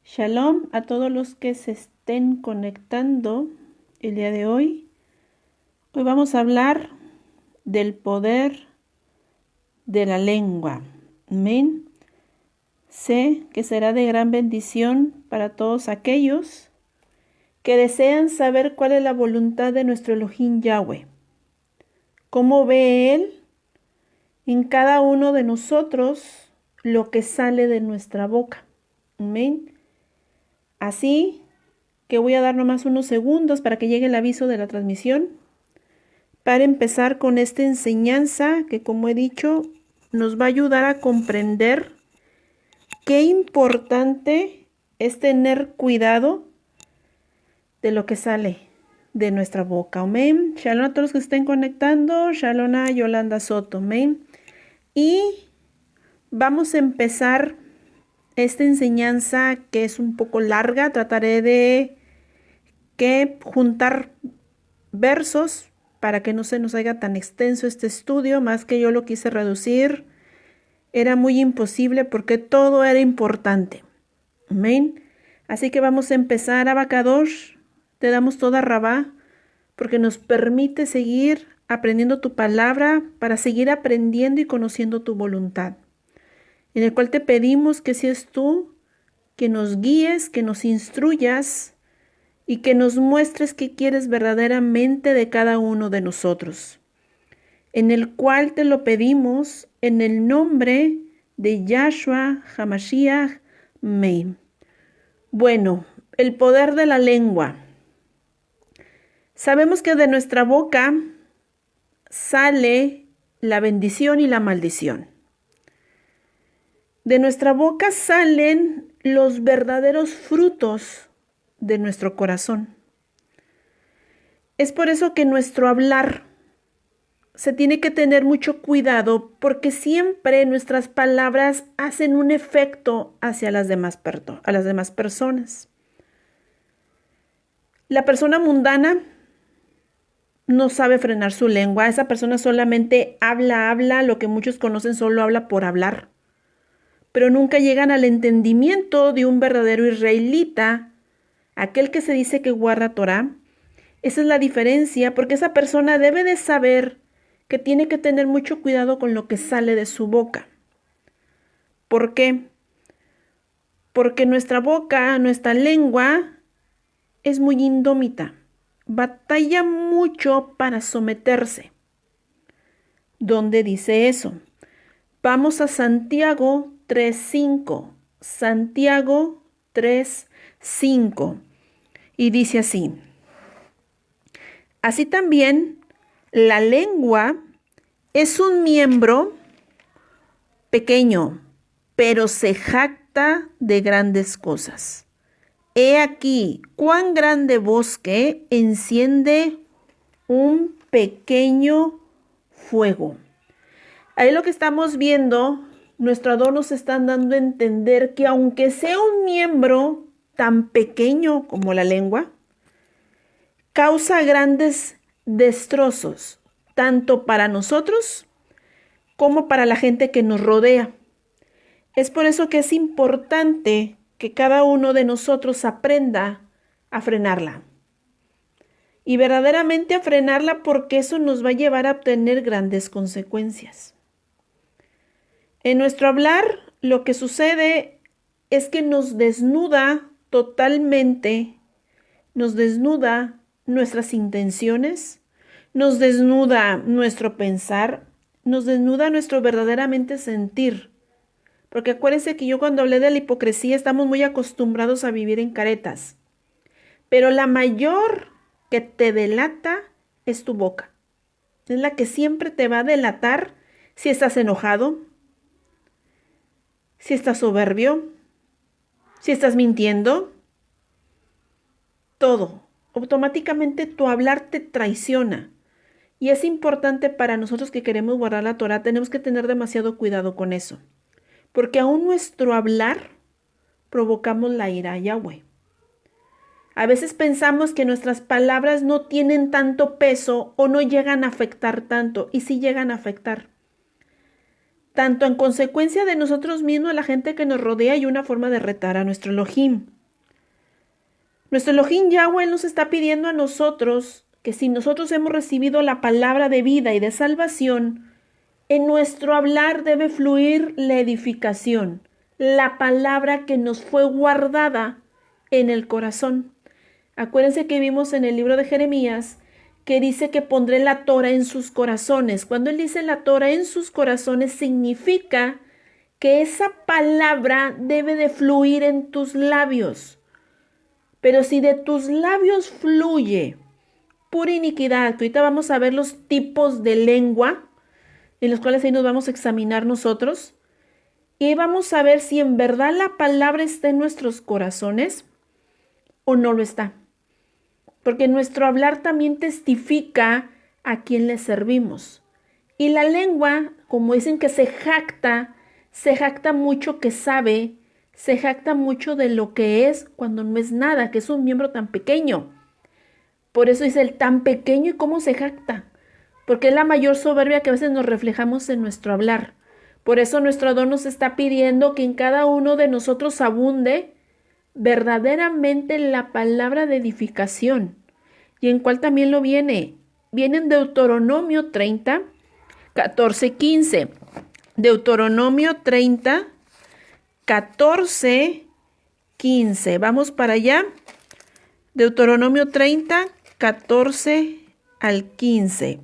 Shalom a todos los que se estén conectando el día de hoy. Hoy vamos a hablar del poder de la lengua. Amén. Sé que será de gran bendición para todos aquellos que desean saber cuál es la voluntad de nuestro Elohim Yahweh. Cómo ve Él en cada uno de nosotros lo que sale de nuestra boca. Amén. Así que voy a dar nomás unos segundos para que llegue el aviso de la transmisión para empezar con esta enseñanza que, como he dicho, nos va a ayudar a comprender qué importante es tener cuidado de lo que sale de nuestra boca. Amén. Shalom a todos los que estén conectando. Shalom a Yolanda Soto. Amén. Y vamos a empezar esta enseñanza que es un poco larga. Trataré de juntar versos para que no se nos haga tan extenso este estudio, más que yo lo quise reducir. Era muy imposible porque todo era importante. Amén. Así que vamos a empezar. Abacadosh, te damos toda rabá porque nos permite seguir aprendiendo tu palabra para seguir aprendiendo y conociendo tu voluntad, en el cual te pedimos que seas tú que nos guíes, que nos instruyas y que nos muestres qué quieres verdaderamente de cada uno de nosotros, en el cual te lo pedimos en el nombre de Yahshua HaMashiach. Amén. Bueno, el poder de la lengua. Sabemos que de nuestra boca sale la bendición y la maldición. De nuestra boca salen los verdaderos frutos de nuestro corazón. Es por eso que nuestro hablar se tiene que tener mucho cuidado, porque siempre nuestras palabras hacen un efecto hacia las demás personas. La persona mundana no sabe frenar su lengua. Esa persona solamente habla, lo que muchos conocen solo habla por hablar, pero nunca llegan al entendimiento de un verdadero israelita, aquel que se dice que guarda Torah. Esa es la diferencia, porque esa persona debe de saber que tiene que tener mucho cuidado con lo que sale de su boca. ¿Por qué? Porque nuestra boca, nuestra lengua, es muy indómita. Batalla mucho para someterse. ¿Dónde dice eso? Vamos a Santiago 3:5. Santiago 3:5. Y dice así: así también la lengua es un miembro pequeño, pero se jacta de grandes cosas. He aquí cuán grande bosque enciende un pequeño fuego. Ahí lo que estamos viendo, nuestro Adón nos están dando a entender que aunque sea un miembro tan pequeño como la lengua, causa grandes destrozos, tanto para nosotros como para la gente que nos rodea. Es por eso que es importante que cada uno de nosotros aprenda a frenarla. Y verdaderamente a frenarla, porque eso nos va a llevar a obtener grandes consecuencias. En nuestro hablar, lo que sucede es que nos desnuda totalmente, nos desnuda nuestras intenciones, nos desnuda nuestro pensar, nos desnuda nuestro verdaderamente sentir. Porque acuérdense que yo cuando hablé de la hipocresía estamos muy acostumbrados a vivir en caretas. Pero la mayor que te delata es tu boca. Es la que siempre te va a delatar si estás enojado, si estás soberbio, si estás mintiendo. Todo. Automáticamente tu hablar te traiciona. Y es importante para nosotros que queremos guardar la Torah, tenemos que tener demasiado cuidado con eso. Porque aún nuestro hablar provocamos la ira a Yahweh. A veces pensamos que nuestras palabras no tienen tanto peso o no llegan a afectar tanto, y sí llegan a afectar. Tanto en consecuencia de nosotros mismos, a la gente que nos rodea, y una forma de retar a nuestro Elohim. Nuestro Elohim Yahweh nos está pidiendo a nosotros que si nosotros hemos recibido la palabra de vida y de salvación, en nuestro hablar debe fluir la edificación, la palabra que nos fue guardada en el corazón. Acuérdense que vimos en el libro de Jeremías que dice que pondré la Torah en sus corazones. Cuando él dice la Torah en sus corazones, significa que esa palabra debe de fluir en tus labios. Pero si de tus labios fluye pura iniquidad, que ahorita vamos a ver los tipos de lengua, en los cuales ahí nos vamos a examinar nosotros, y vamos a ver si en verdad la palabra está en nuestros corazones o no lo está. Porque nuestro hablar también testifica a quién le servimos. Y la lengua, como dicen que se jacta mucho que sabe, se jacta mucho de lo que es cuando no es nada, que es un miembro tan pequeño. Por eso dice el tan pequeño y cómo se jacta. Porque es la mayor soberbia que a veces nos reflejamos en nuestro hablar. Por eso nuestro Adón nos está pidiendo que en cada uno de nosotros abunde verdaderamente la palabra de edificación. ¿Y en cuál también lo viene? Viene en Deuteronomio 30, 14, 15. Deuteronomio 30, 14, 15. Vamos para allá. Deuteronomio 30, 14 al 15.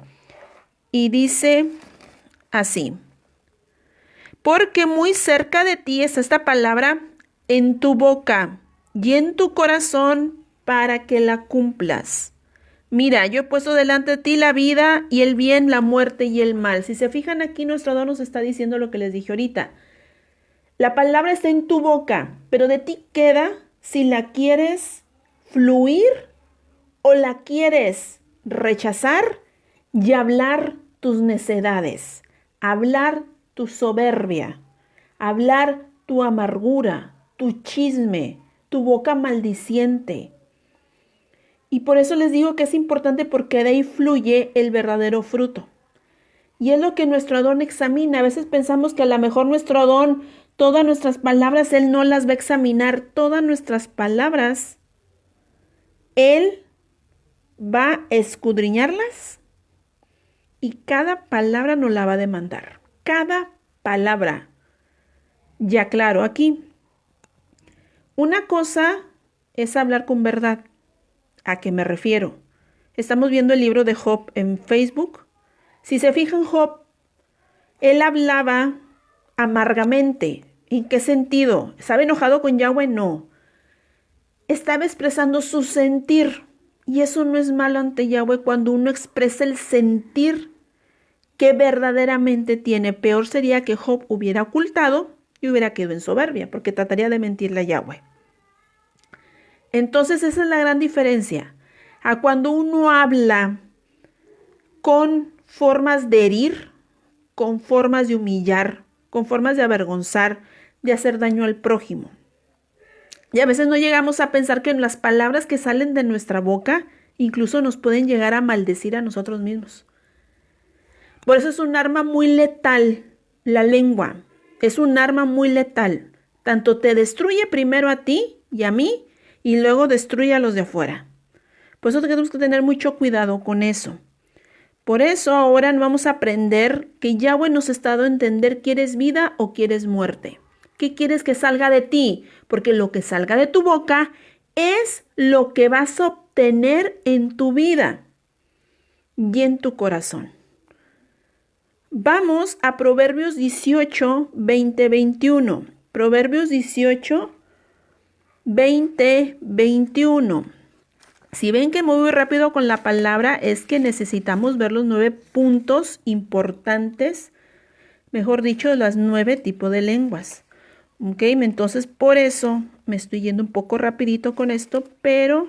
Y dice así: porque muy cerca de ti está esta palabra en tu boca y en tu corazón para que la cumplas. Mira, yo he puesto delante de ti la vida y el bien, la muerte y el mal. Si se fijan aquí, nuestro Adón nos está diciendo lo que les dije ahorita. La palabra está en tu boca, pero de ti queda si la quieres fluir o la quieres rechazar y hablar tus necedades, hablar tu soberbia, hablar tu amargura, tu chisme, tu boca maldiciente. Y por eso les digo que es importante, porque de ahí fluye el verdadero fruto. Y es lo que nuestro Adón examina. A veces pensamos que a lo mejor nuestro Adón, todas nuestras palabras, Él no las va a examinar. Todas nuestras palabras, Él va a escudriñarlas y cada palabra nos la va a demandar. Cada palabra. Ya claro, aquí. Una cosa es hablar con verdad. ¿A qué me refiero? Estamos viendo el libro de Job en Facebook. Si se fijan, Job, él hablaba amargamente. ¿En qué sentido? ¿Estaba enojado con Yahweh? No. Estaba expresando su sentir. Y eso no es malo ante Yahweh cuando uno expresa el sentir que verdaderamente tiene. Peor sería que Job hubiera ocultado y hubiera quedado en soberbia, porque trataría de mentirle a Yahweh. Entonces esa es la gran diferencia. A cuando uno habla con formas de herir, con formas de humillar, con formas de avergonzar, de hacer daño al prójimo. Y a veces no llegamos a pensar que las palabras que salen de nuestra boca incluso nos pueden llegar a maldecir a nosotros mismos. Por eso es un arma muy letal, la lengua. Es un arma muy letal. Tanto te destruye primero a ti y a mí, y luego destruye a los de afuera. Por eso tenemos que tener mucho cuidado con eso. Por eso ahora vamos a aprender que Yahweh nos ha dado a entender: ¿quieres vida o quieres muerte? ¿Qué quieres que salga de ti? Porque lo que salga de tu boca es lo que vas a obtener en tu vida y en tu corazón. Vamos a Proverbios 18, 20, 21. Proverbios 18, 20, 21. Si ven que muy rápido con la palabra, es que necesitamos ver los 9 puntos importantes, mejor dicho, de las 9 tipos de lenguas. Ok, entonces por eso me estoy yendo un poco rapidito con esto, pero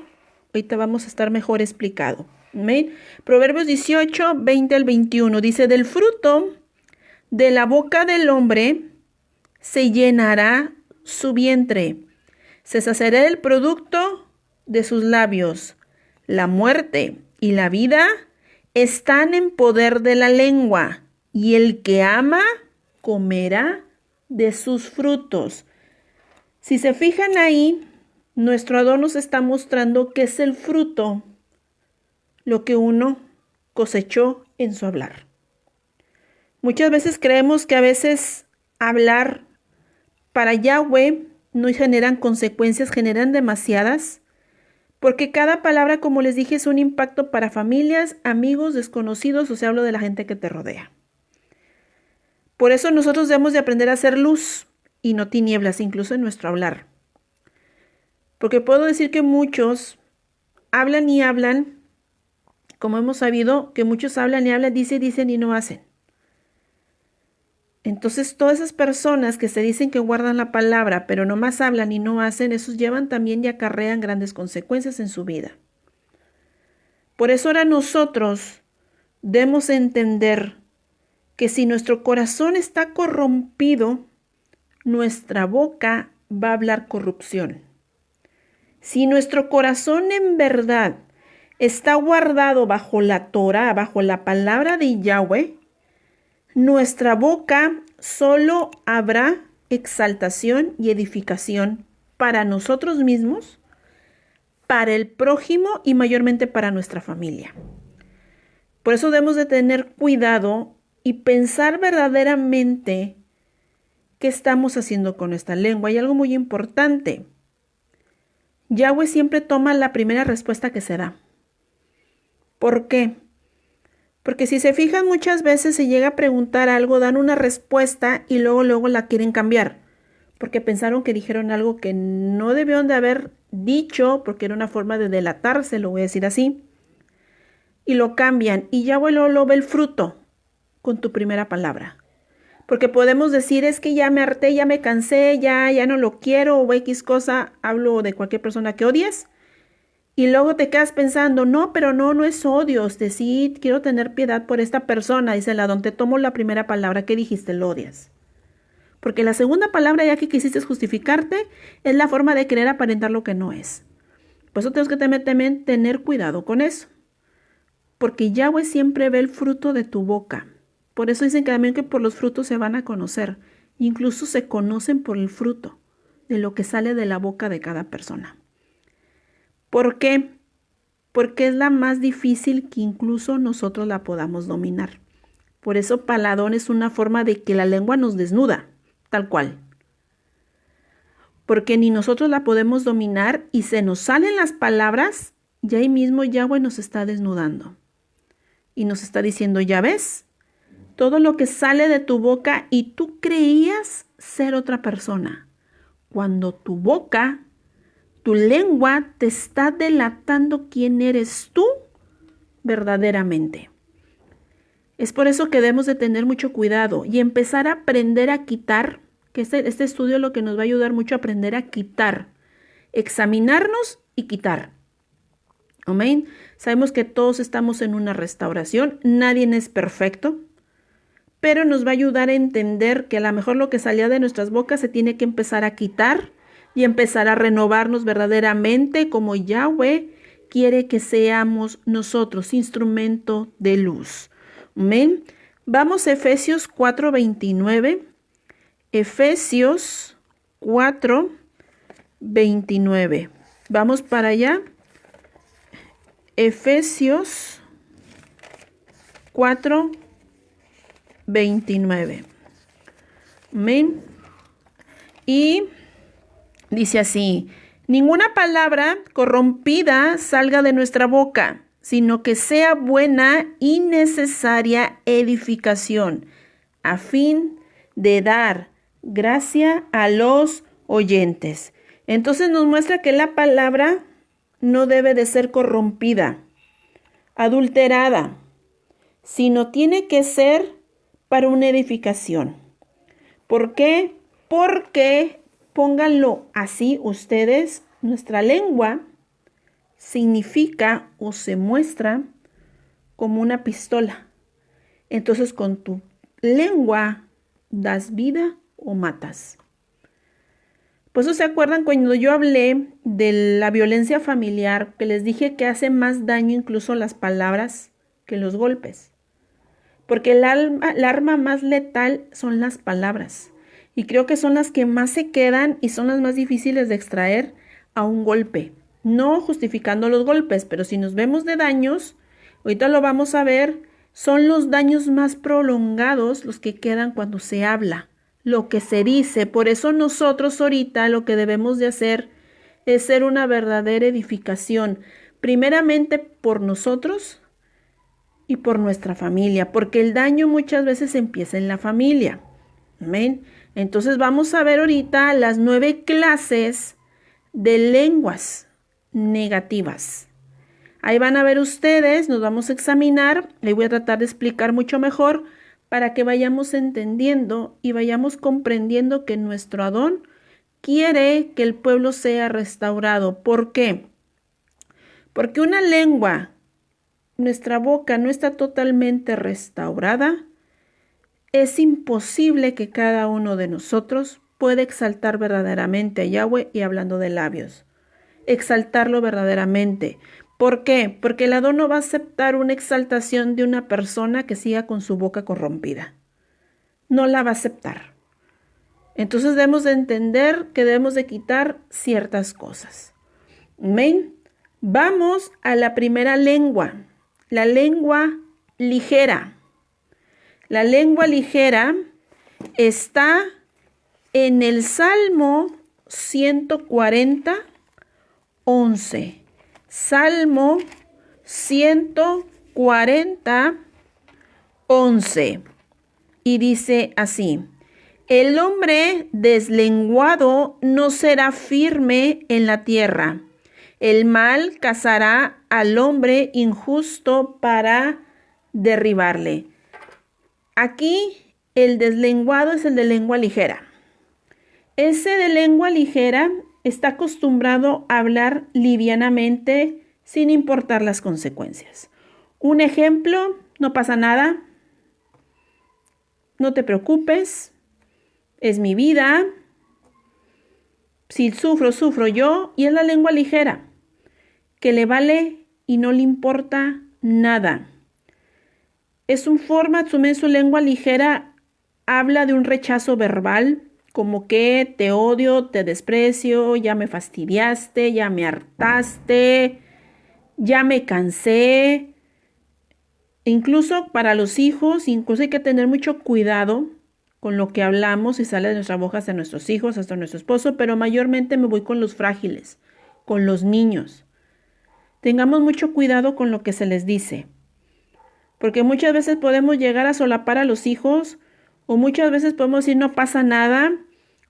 ahorita vamos a estar mejor explicado. ¿Ven? Proverbios 18, 20 al 21 dice: del fruto de la boca del hombre se llenará su vientre. Se saciará el producto de sus labios. La muerte y la vida están en poder de la lengua, y el que ama comerá de sus frutos. Si se fijan ahí, Nuestro Adón nos está mostrando que es el fruto lo que uno cosechó en su hablar. Muchas veces creemos que a veces hablar para Yahweh no generan consecuencias, generan demasiadas, porque cada palabra, como les dije, es un impacto para familias, amigos, desconocidos, o sea, hablo de la gente que te rodea. Por eso nosotros debemos de aprender a hacer luz y no tinieblas, incluso en nuestro hablar. Porque puedo decir que muchos hablan y hablan, como hemos sabido, que muchos hablan y hablan, dicen y no hacen. Entonces, todas esas personas que se dicen que guardan la palabra, pero nomás hablan y no hacen, esos llevan también y acarrean grandes consecuencias en su vida. Por eso ahora nosotros debemos entender que si nuestro corazón está corrompido, nuestra boca va a hablar corrupción. Si nuestro corazón en verdad está guardado bajo la Torah, bajo la palabra de Yahweh, nuestra boca solo habrá exaltación y edificación para nosotros mismos, para el prójimo y mayormente para nuestra familia. Por eso debemos de tener cuidado y pensar verdaderamente qué estamos haciendo con nuestra lengua. Hay algo muy importante. Yahweh siempre toma la primera respuesta que se da. ¿Por qué? Porque si se fijan, muchas veces se llega a preguntar algo, dan una respuesta y luego la quieren cambiar. Porque pensaron que dijeron algo que no debieron de haber dicho, porque era una forma de delatarse, lo voy a decir así. Y lo cambian. Y Yahweh lo ve el fruto con tu primera palabra. Porque podemos decir, es que ya me harté, ya me cansé, ya no lo quiero, o X cosa, hablo de cualquier persona que odies. Y luego te quedas pensando, no, pero no es odio, es decir, quiero tener piedad por esta persona. Dice el Adón, te tomo la primera palabra que dijiste, lo odias. Porque la segunda palabra, ya que quisiste justificarte, es la forma de querer aparentar lo que no es. Por eso tenemos que también tener cuidado con eso. Porque Yahweh siempre ve el fruto de tu boca. Por eso dicen que también que por los frutos se van a conocer. Incluso se conocen por el fruto de lo que sale de la boca de cada persona. ¿Por qué? Porque es la más difícil que incluso nosotros la podamos dominar. Por eso paladón es una forma de que la lengua nos desnuda, tal cual. Porque ni nosotros la podemos dominar y se nos salen las palabras y ahí mismo Yahweh nos está desnudando. Y nos está diciendo, ya ves, todo lo que sale de tu boca y tú creías ser otra persona. Cuando tu boca, tu lengua te está delatando quién eres tú verdaderamente. Es por eso que debemos de tener mucho cuidado y empezar a aprender a quitar, que este estudio lo que nos va a ayudar mucho a aprender a quitar, examinarnos y quitar. Amén. Sabemos que todos estamos en una restauración, nadie es perfecto, pero nos va a ayudar a entender que a lo mejor lo que salía de nuestras bocas se tiene que empezar a quitar y empezar a renovarnos verdaderamente como Yahweh quiere que seamos nosotros, instrumento de luz. Amén. Vamos a Efesios 4:29. Efesios 4:29. Vamos para allá. Efesios 4:29. Amén. Y dice así, ninguna palabra corrompida salga de nuestra boca, sino que sea buena y necesaria edificación, a fin de dar gracia a los oyentes. Entonces nos muestra que la palabra no debe de ser corrompida, adulterada, sino tiene que ser para una edificación. ¿Por qué? Porque, pónganlo así ustedes, nuestra lengua significa o se muestra como una pistola. Entonces con tu lengua das vida o matas. Por eso se acuerdan cuando yo hablé de la violencia familiar, que les dije que hace más daño incluso las palabras que los golpes. Porque el arma más letal son las palabras. Y creo que son las que más se quedan y son las más difíciles de extraer a un golpe. No justificando los golpes, pero si nos vemos de daños, ahorita lo vamos a ver, son los daños más prolongados los que quedan cuando se habla, lo que se dice. Por eso nosotros ahorita lo que debemos de hacer es ser una verdadera edificación, primeramente por nosotros y por nuestra familia, porque el daño muchas veces empieza en la familia. Amén. Entonces vamos a ver ahorita las 9 clases de lenguas negativas. Ahí van a ver ustedes, nos vamos a examinar, les voy a tratar de explicar mucho mejor para que vayamos entendiendo y vayamos comprendiendo que nuestro Adón quiere que el pueblo sea restaurado. ¿Por qué? Porque una lengua, nuestra boca no está totalmente restaurada, es imposible que cada uno de nosotros pueda exaltar verdaderamente a Yahweh, y hablando de labios, exaltarlo verdaderamente. ¿Por qué? Porque el Adón no va a aceptar una exaltación de una persona que siga con su boca corrompida. No la va a aceptar. Entonces debemos de entender que debemos de quitar ciertas cosas. Amén. Vamos a la primera lengua, la lengua ligera. La lengua ligera está en el Salmo 140, 11. Salmo 140, 11. Y dice así: el hombre deslenguado no será firme en la tierra. El mal cazará al hombre injusto para derribarle. Aquí el deslenguado es el de lengua ligera. Ese de lengua ligera está acostumbrado a hablar livianamente sin importar las consecuencias. Un ejemplo: no pasa nada, no te preocupes, es mi vida, si sufro, sufro yo, y es la lengua ligera, que le vale y no le importa nada. Es un forma, su lengua ligera habla de un rechazo verbal, como que te odio, te desprecio, ya me fastidiaste, ya me hartaste, ya me cansé. Incluso para los hijos, incluso hay que tener mucho cuidado con lo que hablamos y sale de nuestra boca hacia nuestros hijos, hasta nuestro esposo, pero mayormente me voy con los frágiles, con los niños. Tengamos mucho cuidado con lo que se les dice, porque muchas veces podemos llegar a solapar a los hijos, o muchas veces podemos decir no pasa nada,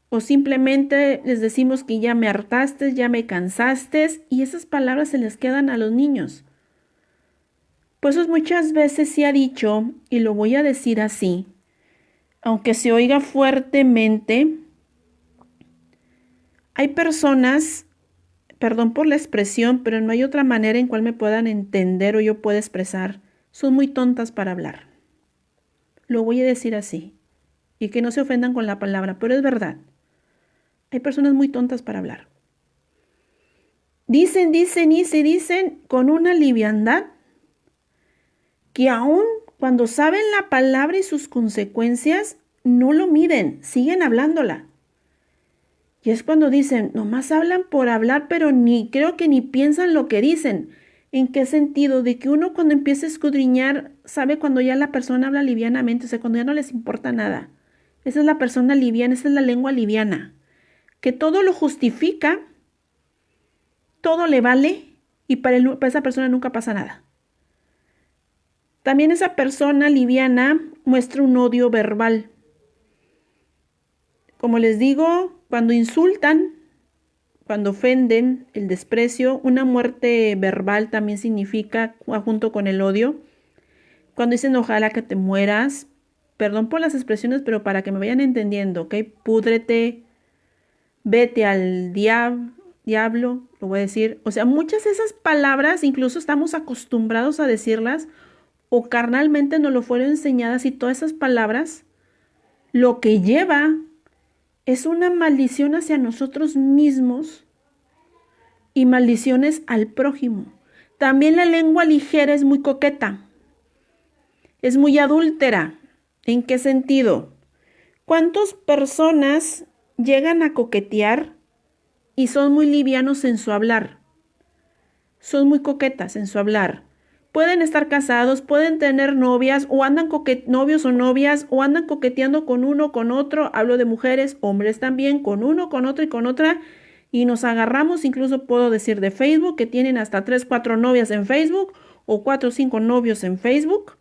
o simplemente les decimos que ya me hartaste, ya me cansaste, y esas palabras se les quedan a los niños. Por eso muchas veces se ha dicho, y lo voy a decir así, aunque se oiga fuertemente, hay personas, perdón por la expresión, pero no hay otra manera en cual me puedan entender o yo pueda expresar, son muy tontas para hablar. Lo voy a decir así, y que no se ofendan con la palabra, pero es verdad. Hay personas muy tontas para hablar. Dicen y se dicen con una liviandad que aún cuando saben la palabra y sus consecuencias, no lo miden, siguen hablándola. Y es cuando dicen, nomás hablan por hablar, pero creo que ni piensan lo que dicen. ¿En qué sentido? De que uno cuando empieza a escudriñar, sabe cuando ya la persona habla livianamente, o sea, cuando ya no les importa nada. Esa es la persona liviana, esa es la lengua liviana. Que todo lo justifica, todo le vale, y para esa persona nunca pasa nada. También esa persona liviana muestra un odio verbal. Como les digo, cuando insultan, cuando ofenden, el desprecio, una muerte verbal también significa, junto con el odio. Cuando dicen ojalá que te mueras, perdón por las expresiones, pero para que me vayan entendiendo, ¿ok? Púdrete, vete al diablo, lo voy a decir. O sea, muchas de esas palabras incluso estamos acostumbrados a decirlas o carnalmente nos lo fueron enseñadas, y todas esas palabras lo que lleva es una maldición hacia nosotros mismos y maldiciones al prójimo. También la lengua ligera es muy coqueta, es muy adúltera. ¿En qué sentido? ¿Cuántas personas llegan a coquetear y son muy livianos en su hablar. Son muy coquetas en su hablar. Pueden estar casados, pueden tener novias o andan novios o novias o andan coqueteando con uno, con otro. Hablo de mujeres, hombres también, con uno, con otro y con otra. Y nos agarramos, incluso puedo decir de Facebook, que tienen hasta 3, 4 novias en Facebook o 4 o 5 novios en Facebook.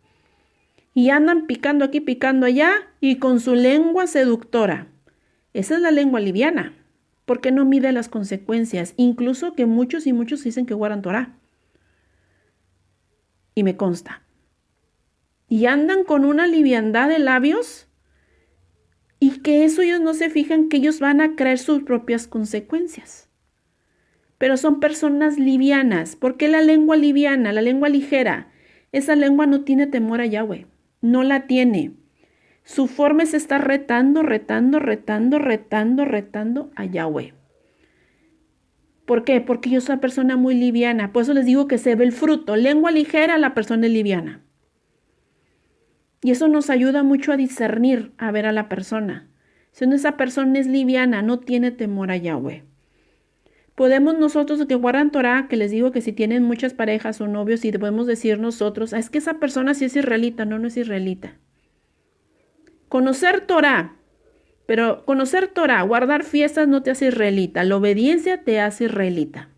Y andan picando aquí, picando allá y con su lengua seductora. Esa es la lengua liviana, porque no mide las consecuencias, incluso que muchos y muchos dicen que guardan Torah. Y me consta. Y andan con una liviandad de labios y que eso ellos no se fijan que ellos van a creer sus propias consecuencias. Pero son personas livianas. ¿Por qué la lengua liviana, la lengua ligera? Esa lengua no tiene temor a Yahweh. No la tiene. Su forma es estar retando a Yahweh. ¿Por qué? Porque yo soy una persona muy liviana. Por eso les digo que se ve el fruto. Lengua ligera, la persona es liviana. Y eso nos ayuda mucho a discernir, a ver a la persona. Si esa persona es liviana, no tiene temor a Yahweh. Podemos nosotros que guardan Torah, que les digo que si tienen muchas parejas o novios, y podemos decir nosotros, es que esa persona sí es israelita, no es israelita. Conocer Torah, pero conocer Torah, guardar fiestas no te hace israelita, la obediencia te hace israelita.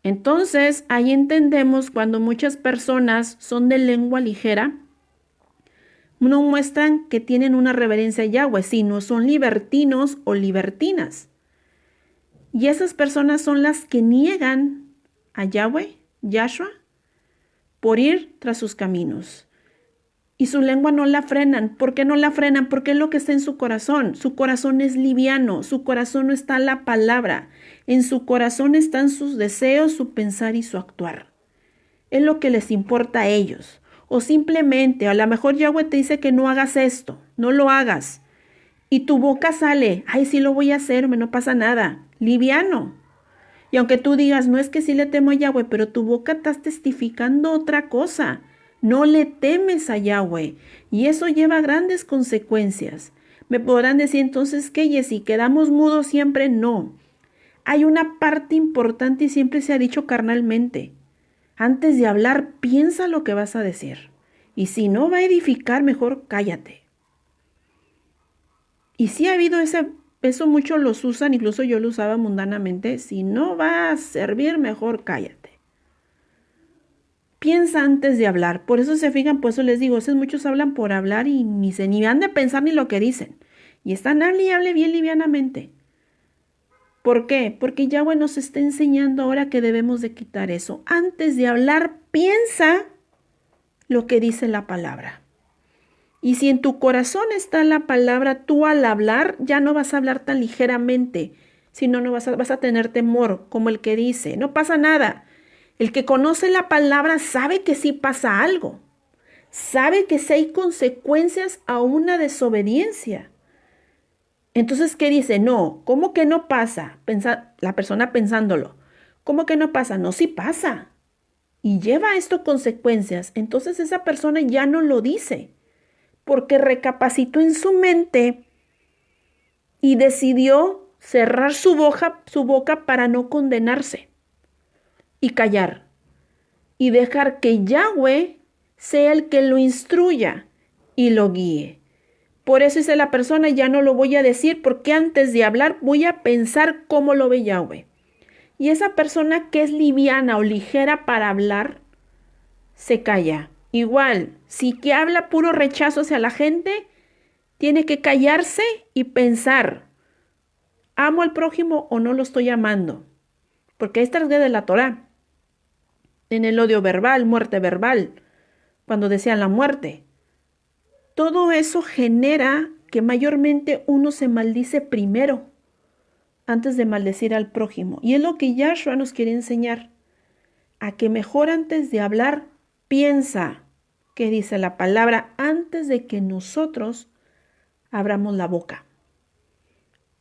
Entonces, ahí entendemos cuando muchas personas son de lengua ligera, no muestran que tienen una reverencia a Yahweh, sino son libertinos o libertinas. Y esas personas son las que niegan a Yahweh, Yahshua, por ir tras sus caminos. Y su lengua no la frenan. ¿Por qué no la frenan? Porque es lo que está en su corazón. Su corazón es liviano. Su corazón no está la palabra. En su corazón están sus deseos, su pensar y su actuar. Es lo que les importa a ellos. O simplemente, a lo mejor Yahweh te dice que no hagas esto. No lo hagas. Y tu boca sale. Ay, sí lo voy a hacer, no pasa nada. Liviano. Y aunque tú digas, no es que sí le temo a Yahweh, pero tu boca estás testificando otra cosa. No le temes a Yahweh. Y eso lleva grandes consecuencias. Me podrán decir entonces, ¿qué, Jessy? ¿Quedamos mudos siempre? No. Hay una parte importante y siempre se ha dicho carnalmente. Antes de hablar, piensa lo que vas a decir. Y si no va a edificar, mejor cállate. Y sí ha habido eso muchos los usan, incluso yo lo usaba mundanamente. Si no va a servir, mejor cállate. Piensa antes de hablar. Por eso se fijan, por eso les digo, muchos hablan por hablar y ni han de pensar ni lo que dicen. Y están hable y hable bien livianamente. ¿Por qué? Porque Yahweh nos está enseñando ahora que debemos de quitar eso. Antes de hablar, piensa lo que dice la palabra. Y si en tu corazón está la palabra, tú al hablar ya no vas a hablar tan ligeramente, sino no vas a tener temor, como el que dice, no pasa nada. El que conoce la palabra sabe que sí pasa algo. Sabe que sí hay consecuencias a una desobediencia. Entonces, ¿qué dice? No, ¿cómo que no pasa? La persona pensándolo. ¿Cómo que no pasa? No, sí pasa. Y lleva esto consecuencias. Entonces esa persona ya no lo dice. Porque recapacitó en su mente y decidió cerrar su boca para no condenarse y callar y dejar que Yahweh sea el que lo instruya y lo guíe. Por eso dice la persona, ya no lo voy a decir porque antes de hablar voy a pensar cómo lo ve Yahweh. Y esa persona que es liviana o ligera para hablar, se calla. Igual, si que habla puro rechazo hacia la gente, tiene que callarse y pensar, ¿amo al prójimo o no lo estoy amando? Porque esta es de la Torá. En el odio verbal, muerte verbal, cuando desean la muerte. Todo eso genera que mayormente uno se maldice primero, antes de maldecir al prójimo. Y es lo que Yahshua nos quiere enseñar, a que mejor antes de hablar, piensa qué dice la palabra antes de que nosotros abramos la boca.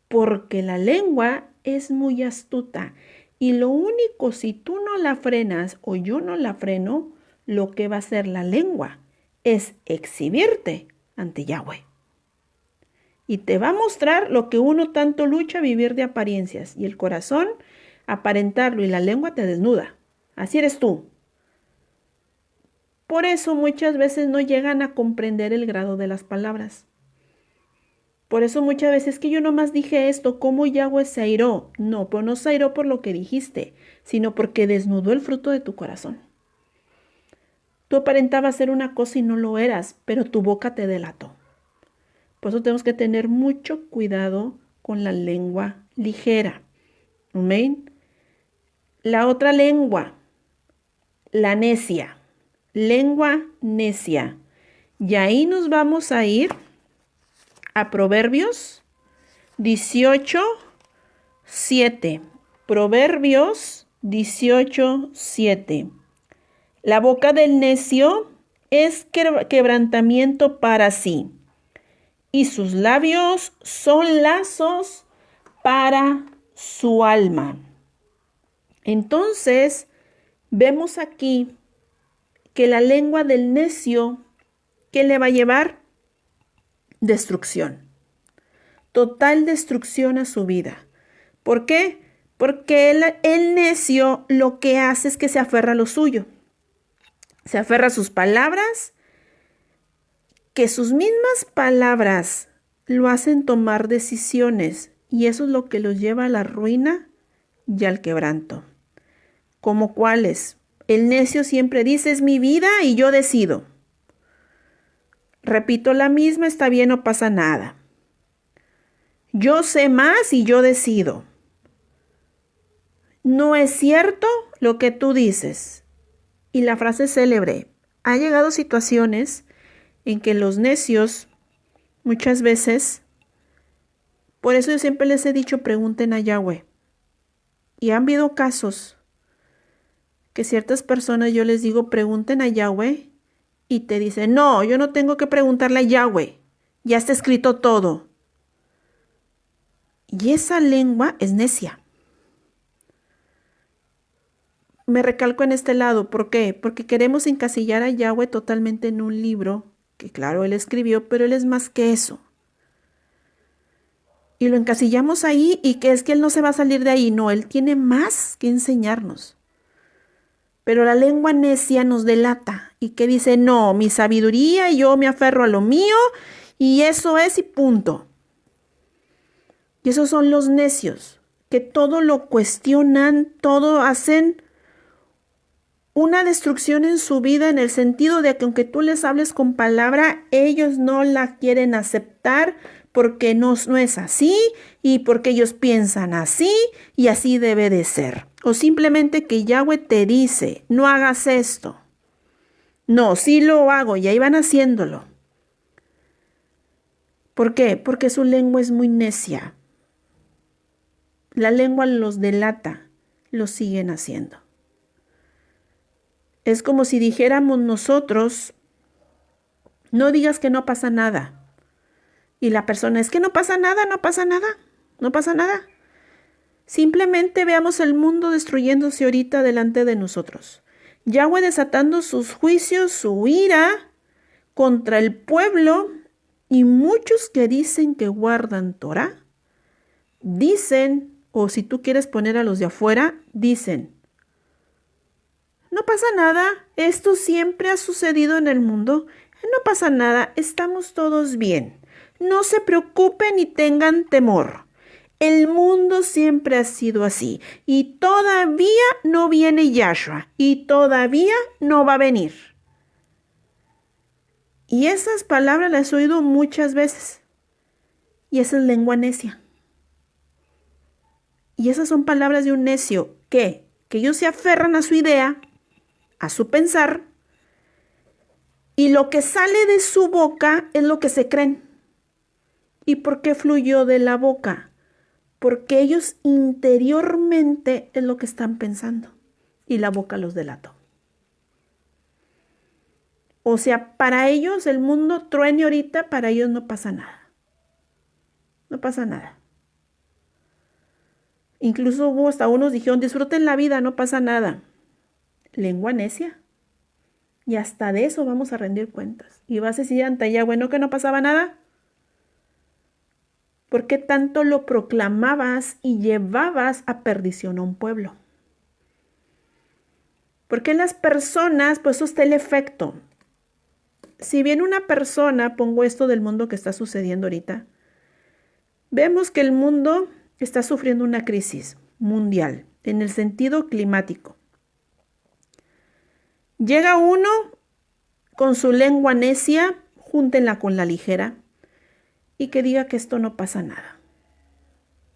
Porque la lengua es muy astuta y lo único, si tú no la frenas o yo no la freno, lo que va a hacer la lengua es exhibirte ante Yahweh. y te va a mostrar lo que uno tanto lucha a vivir de apariencias y el corazón aparentarlo y la lengua te desnuda. Así eres tú. Por eso muchas veces no llegan a comprender el grado de las palabras. Por eso muchas veces que yo nomás dije esto, ¿cómo Yahweh se airó? No, pero no se airó por lo que dijiste, sino porque desnudó el fruto de tu corazón. Tú aparentabas ser una cosa y no lo eras, pero tu boca te delató. Por eso tenemos que tener mucho cuidado con la lengua ligera. Amén. La otra lengua, la necia. Lengua necia. Y ahí nos vamos a ir a Proverbios 18, 7. Proverbios 18, 7. La boca del necio es quebrantamiento para sí, y sus labios son lazos para su alma. Entonces, vemos aquí que la lengua del necio, ¿qué le va a llevar? Destrucción. Total destrucción a su vida. ¿Por qué? Porque el necio lo que hace es que se aferra a lo suyo. Se aferra a sus palabras, que sus mismas palabras lo hacen tomar decisiones y eso es lo que los lleva a la ruina y al quebranto. ¿Como cuáles? El necio siempre dice, es mi vida y yo decido. Repito la misma, está bien, no pasa nada. Yo sé más y yo decido. No es cierto lo que tú dices. Y la frase célebre, ha llegado situaciones en que los necios muchas veces, por eso yo siempre les he dicho, pregunten a Yahweh. Y han habido casos que ciertas personas yo les digo, pregunten a Yahweh y te dicen, no, yo no tengo que preguntarle a Yahweh, ya está escrito todo. Y esa lengua es necia. Me recalco en este lado, ¿por qué? Porque queremos encasillar a Yahweh totalmente en un libro, que claro, él escribió, pero él es más que eso. Y lo encasillamos ahí y que es que él no se va a salir de ahí, no, él tiene más que enseñarnos. Pero la lengua necia nos delata y que dice, no, mi sabiduría y yo me aferro a lo mío y eso es y punto. Y esos son los necios, que todo lo cuestionan, todo hacen una destrucción en su vida en el sentido de que aunque tú les hables con palabra, ellos no la quieren aceptar porque no es así y porque ellos piensan así y así debe de ser. O simplemente que Yahweh te dice, no hagas esto. No, sí lo hago y ahí van haciéndolo. ¿Por qué? Porque su lengua es muy necia. La lengua los delata, lo siguen haciendo. Es como si dijéramos nosotros, no digas que no pasa nada. Y la persona, es que no pasa nada, no pasa nada, no pasa nada. Simplemente veamos el mundo destruyéndose ahorita delante de nosotros. Yahweh desatando sus juicios, su ira contra el pueblo y muchos que dicen que guardan Torah, dicen, o si tú quieres poner a los de afuera, dicen, no pasa nada, esto siempre ha sucedido en el mundo, no pasa nada, estamos todos bien. No se preocupen ni tengan temor. El mundo siempre ha sido así y todavía no viene Yahshua y todavía no va a venir. Y esas palabras las he oído muchas veces. Y esa es lengua necia. Y esas son palabras de un necio que ellos se aferran a su idea, a su pensar, y lo que sale de su boca es lo que se creen. ¿Y por qué fluyó de la boca? Porque ellos interiormente es lo que están pensando y la boca los delató. O sea, para ellos el mundo truene ahorita, para ellos no pasa nada. No pasa nada. Incluso hubo hasta unos dijeron, disfruten la vida, no pasa nada. Lengua necia. Y hasta de eso vamos a rendir cuentas. Y vas a decir ante Yahweh, ¿no que no pasaba nada? ¿Por qué tanto lo proclamabas y llevabas a perdición a un pueblo? Porque en las personas, pues eso está el efecto. Si bien una persona, pongo esto del mundo que está sucediendo ahorita, vemos que el mundo está sufriendo una crisis mundial en el sentido climático. Llega uno con su lengua necia, júntenla con la ligera, y que diga que esto no pasa nada.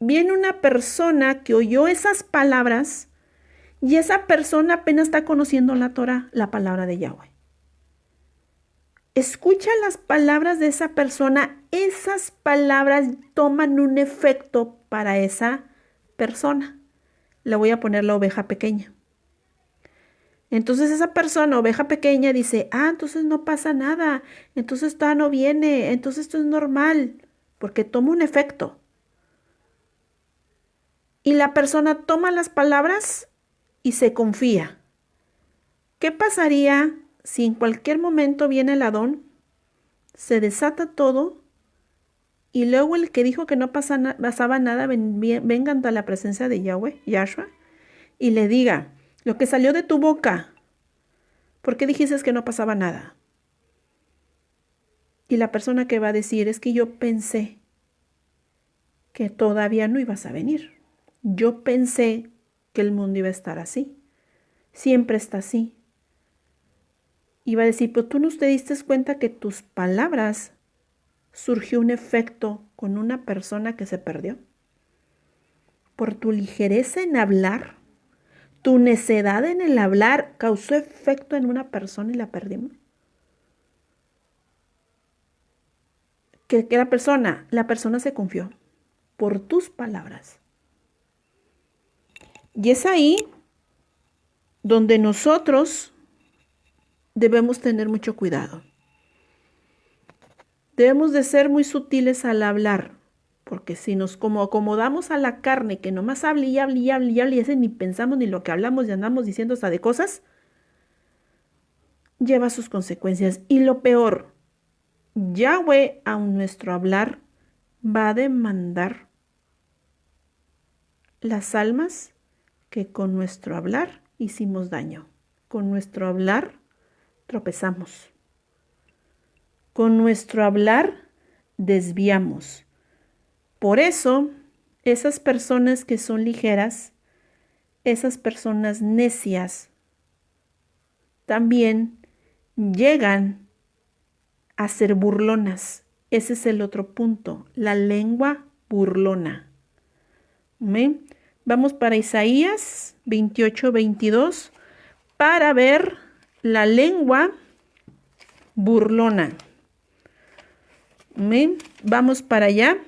Viene una persona que oyó esas palabras y esa persona apenas está conociendo la Torah, la palabra de Yahweh. Escucha las palabras de esa persona, esas palabras toman un efecto para esa persona. Le voy a poner la oveja pequeña. Entonces esa persona, oveja pequeña, dice, entonces no pasa nada, entonces todavía no viene, entonces esto es normal, porque toma un efecto. Y la persona toma las palabras y se confía. ¿Qué pasaría si en cualquier momento viene el Adón, se desata todo y luego el que dijo que no pasaba nada venga ante la presencia de Yahweh, Yahshua, y le diga, lo que salió de tu boca, ¿por qué dijiste que no pasaba nada? Y la persona que va a decir, es que yo pensé que todavía no ibas a venir. Yo pensé que el mundo iba a estar así. Siempre está así. Y va a decir, pues tú no te diste cuenta que tus palabras surgió un efecto con una persona que se perdió. Por tu ligereza en hablar, tu necedad en el hablar causó efecto en una persona y la perdimos. Que la persona se confió por tus palabras. Y es ahí donde nosotros debemos tener mucho cuidado. Debemos de ser muy sutiles al hablar, porque si nos como acomodamos a la carne, que nomás hable y hable y hable y hable y ese ni pensamos ni lo que hablamos y andamos diciendo hasta de cosas, lleva sus consecuencias. Y lo peor, Yahweh a nuestro hablar va a demandar las almas que con nuestro hablar hicimos daño. Con nuestro hablar tropezamos. Con nuestro hablar desviamos. Por eso, esas personas que son ligeras, esas personas necias, también llegan a ser burlonas. Ese es el otro punto, la lengua burlona. ¿Amén? Vamos para Isaías 28-22 para ver la lengua burlona. ¿Amén? Vamos para allá.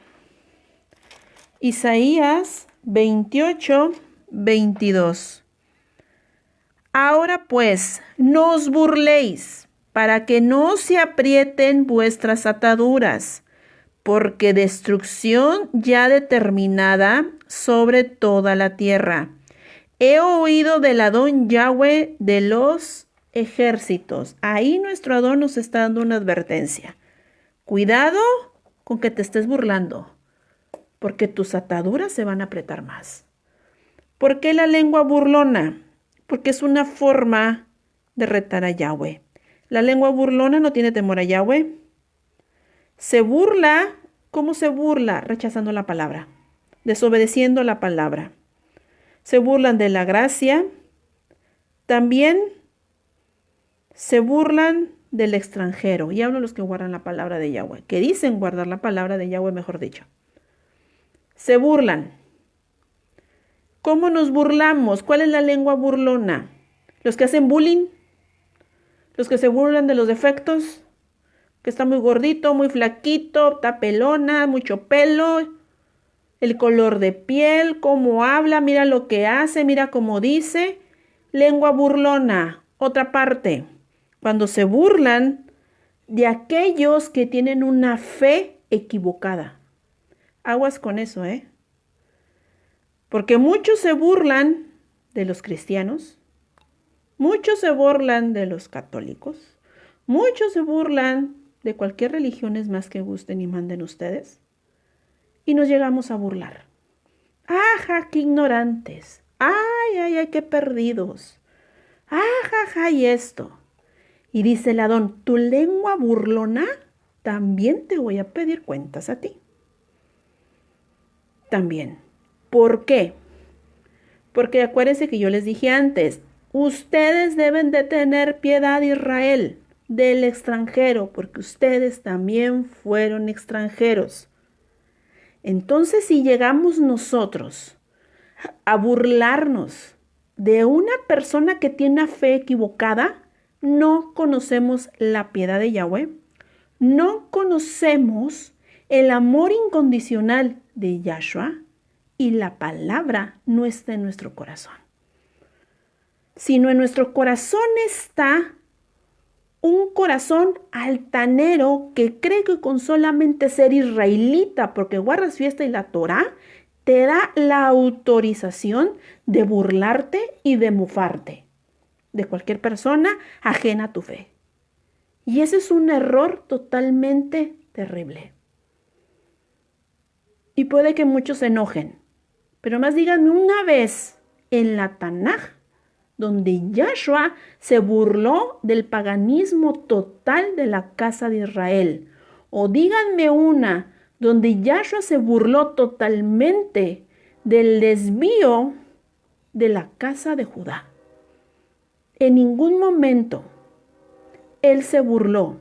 Isaías 28-22. Ahora pues, no os burléis, para que no se aprieten vuestras ataduras, porque destrucción ya determinada sobre toda la tierra. He oído del Adón Yahweh de los ejércitos. Ahí nuestro Adón nos está dando una advertencia. Cuidado con que te estés burlando, porque tus ataduras se van a apretar más. ¿Por qué la lengua burlona? Porque es una forma de retar a Yahweh. La lengua burlona no tiene temor a Yahweh. Se burla, ¿cómo se burla? Rechazando la palabra, desobedeciendo la palabra. Se burlan de la gracia. También se burlan del extranjero. Y hablo de los que guardan la palabra de Yahweh, que dicen guardar la palabra de Yahweh, mejor dicho. Se burlan. ¿Cómo nos burlamos? ¿Cuál es la lengua burlona? Los que hacen bullying, los que se burlan de los defectos, que está muy gordito, muy flaquito, está pelona, mucho pelo, el color de piel, cómo habla, mira lo que hace, mira cómo dice. Lengua burlona. Otra parte, cuando se burlan de aquellos que tienen una fe equivocada. Aguas con eso, ¿eh? Porque muchos se burlan de los cristianos, muchos se burlan de los católicos, muchos se burlan de cualquier religión es más que gusten y manden ustedes. y nos llegamos a burlar. ¡Ajá, qué ignorantes! ¡Ay, ay, ay, qué perdidos! ¡Ajá, y esto! Y dice el Adón, tu lengua burlona, también te voy a pedir cuentas a ti. También. ¿Por qué? Porque acuérdense que yo les dije antes, ustedes deben de tener piedad, Israel, del extranjero, porque ustedes también fueron extranjeros. Entonces, si llegamos nosotros a burlarnos de una persona que tiene una fe equivocada, no conocemos la piedad de Yahweh, no conocemos el amor incondicional de Yahshua y la palabra no está en nuestro corazón. Sino en nuestro corazón está un corazón altanero que cree que con solamente ser israelita, porque guardas fiesta y la Torá, te da la autorización de burlarte y de mofarte de cualquier persona ajena a tu fe. Y ese es un error totalmente terrible. Y puede que muchos se enojen, pero más díganme una vez en la Tanaj donde Yahshua se burló del paganismo total de la casa de Israel. O díganme una donde Yahshua se burló totalmente del desvío de la casa de Judá. En ningún momento Él se burló,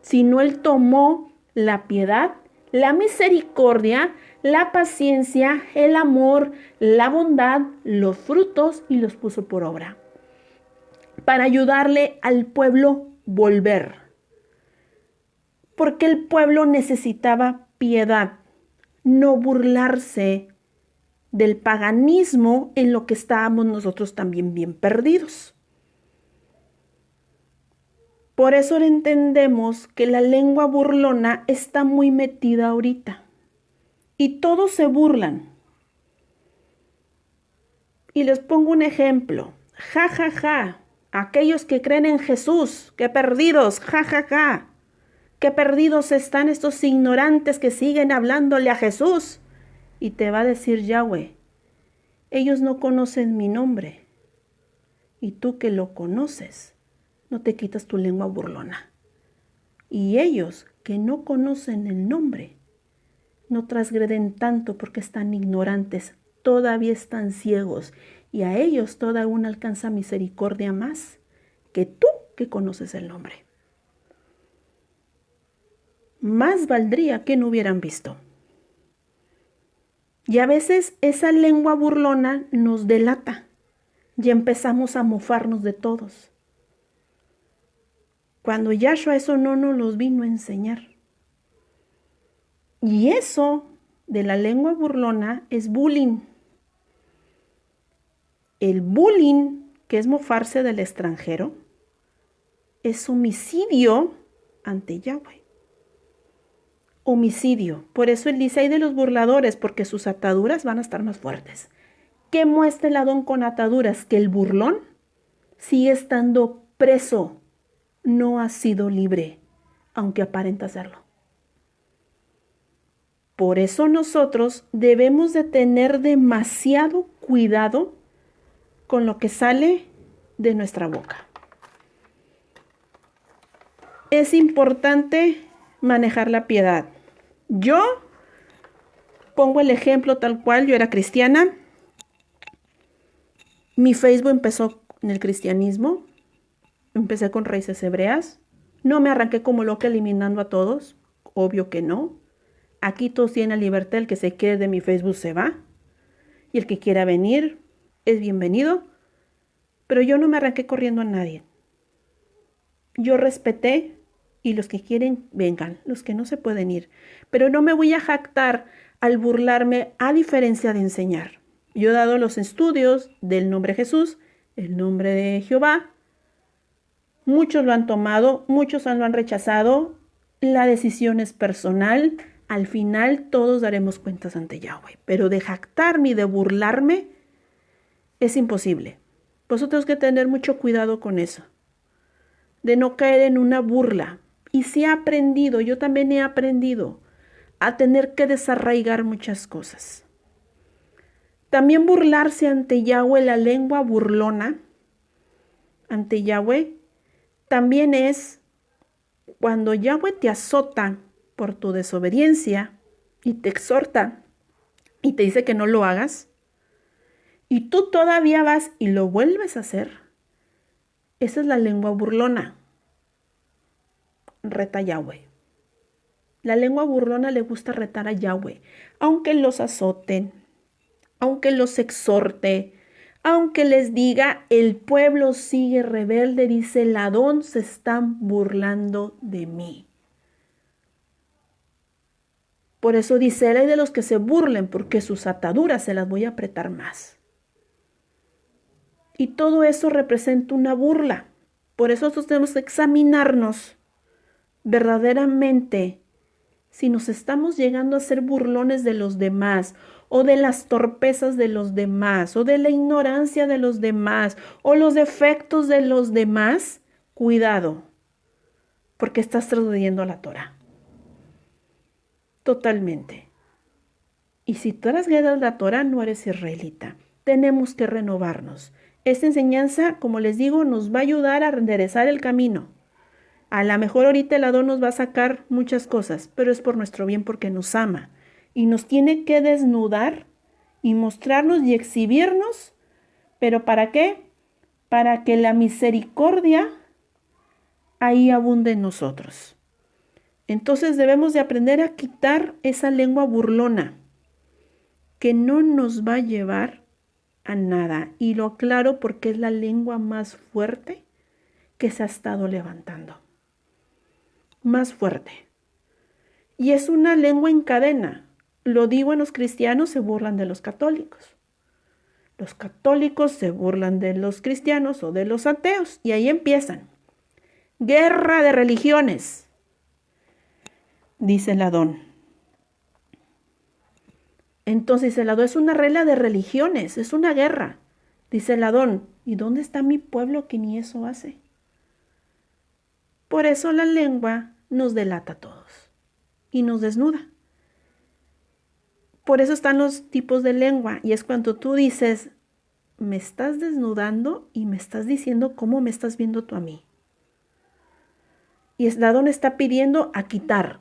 sino Él tomó la piedad, la misericordia, la paciencia, el amor, la bondad, los frutos y los puso por obra para ayudarle al pueblo volver. Porque el pueblo necesitaba piedad, no burlarse del paganismo en lo que estábamos nosotros también bien perdidos. Por eso entendemos que la lengua burlona está muy metida ahorita. Y todos se burlan. Y les pongo un ejemplo. Ja, ja, ja. Aquellos que creen en Jesús, qué perdidos, ja, ja, ja. Qué perdidos están estos ignorantes que siguen hablándole a Jesús. Y te va a decir Yahweh, ellos no conocen mi nombre. Y tú que lo conoces, no te quitas tu lengua burlona. Y ellos que no conocen el nombre, no transgreden tanto porque están ignorantes, todavía están ciegos, y a ellos toda una alcanza misericordia más que tú que conoces el nombre. Más valdría que no hubieran visto. Y a veces esa lengua burlona nos delata y empezamos a mofarnos de todos. Cuando Yahshua eso no nos los vino a enseñar. Y eso de la lengua burlona es bullying. El bullying, que es mofarse del extranjero, es homicidio ante Yahweh. Homicidio. Por eso él dice, hay de los burladores, porque sus ataduras van a estar más fuertes. ¿Qué muestra el Adón con ataduras? Que el burlón sigue estando preso, no ha sido libre, aunque aparenta serlo. Por eso nosotros debemos de tener demasiado cuidado con lo que sale de nuestra boca. Es importante manejar la piedad. Yo pongo el ejemplo tal cual, yo era cristiana. Mi Facebook empezó en el cristianismo. Empecé con raíces hebreas. No me arranqué como loca eliminando a todos. Obvio que no. Aquí todos tienen la libertad. El que se quede de mi Facebook se va. Y el que quiera venir es bienvenido. Pero yo no me arranqué corriendo a nadie. Yo respeté. Y los que quieren, vengan. Los que no se pueden ir. Pero no me voy a jactar al burlarme a diferencia de enseñar. Yo he dado los estudios del nombre Jesús, el nombre de Jehová. Muchos lo han tomado, muchos lo han rechazado. La decisión es personal. Al final todos daremos cuentas ante Yahweh. Pero de jactarme y de burlarme es imposible. Por eso tenemos que tener mucho cuidado con eso. De no caer en una burla. Y sí he aprendido, yo también he aprendido a tener que desarraigar muchas cosas. También burlarse ante Yahweh, la lengua burlona ante Yahweh, también es cuando Yahweh te azota por tu desobediencia y te exhorta y te dice que no lo hagas, y tú todavía vas y lo vuelves a hacer. Esa es la lengua burlona. Reta a Yahweh. La lengua burlona le gusta retar a Yahweh, aunque los azoten, aunque los exhorte, aunque les diga, el pueblo sigue rebelde, dice el Adón, se están burlando de mí. Por eso dice, hay de los que se burlen, porque sus ataduras se las voy a apretar más. Y todo eso representa una burla. Por eso nosotros tenemos que examinarnos verdaderamente si nos estamos llegando a ser burlones de los demás, o de las torpezas de los demás, o de la ignorancia de los demás, o los defectos de los demás. Cuidado, porque estás transgrediendo la Torah. Totalmente. Y si tú transgredes la Torah, no eres israelita. Tenemos que renovarnos. Esta enseñanza, como les digo, nos va a ayudar a enderezar el camino. A lo mejor ahorita el Adón nos va a sacar muchas cosas, pero es por nuestro bien, porque nos ama. Y nos tiene que desnudar y mostrarnos y exhibirnos. ¿Pero para qué? Para que la misericordia ahí abunde en nosotros. Entonces debemos de aprender a quitar esa lengua burlona que no nos va a llevar a nada. Y lo aclaro porque es la lengua más fuerte que se ha estado levantando. Más fuerte. Y es una lengua en cadena. Lo digo, en los cristianos se burlan de los católicos. Los católicos se burlan de los cristianos o de los ateos. Y ahí empiezan. Guerra de religiones, dice el Adón. Entonces el Adón es una regla de religiones, es una guerra. Dice el Adón, ¿y dónde está mi pueblo que ni eso hace? Por eso la lengua nos delata a todos y nos desnuda. Por eso están los tipos de lengua, y es cuando tú dices, me estás desnudando y me estás diciendo cómo me estás viendo tú a mí. Y el Adón está pidiendo a quitar,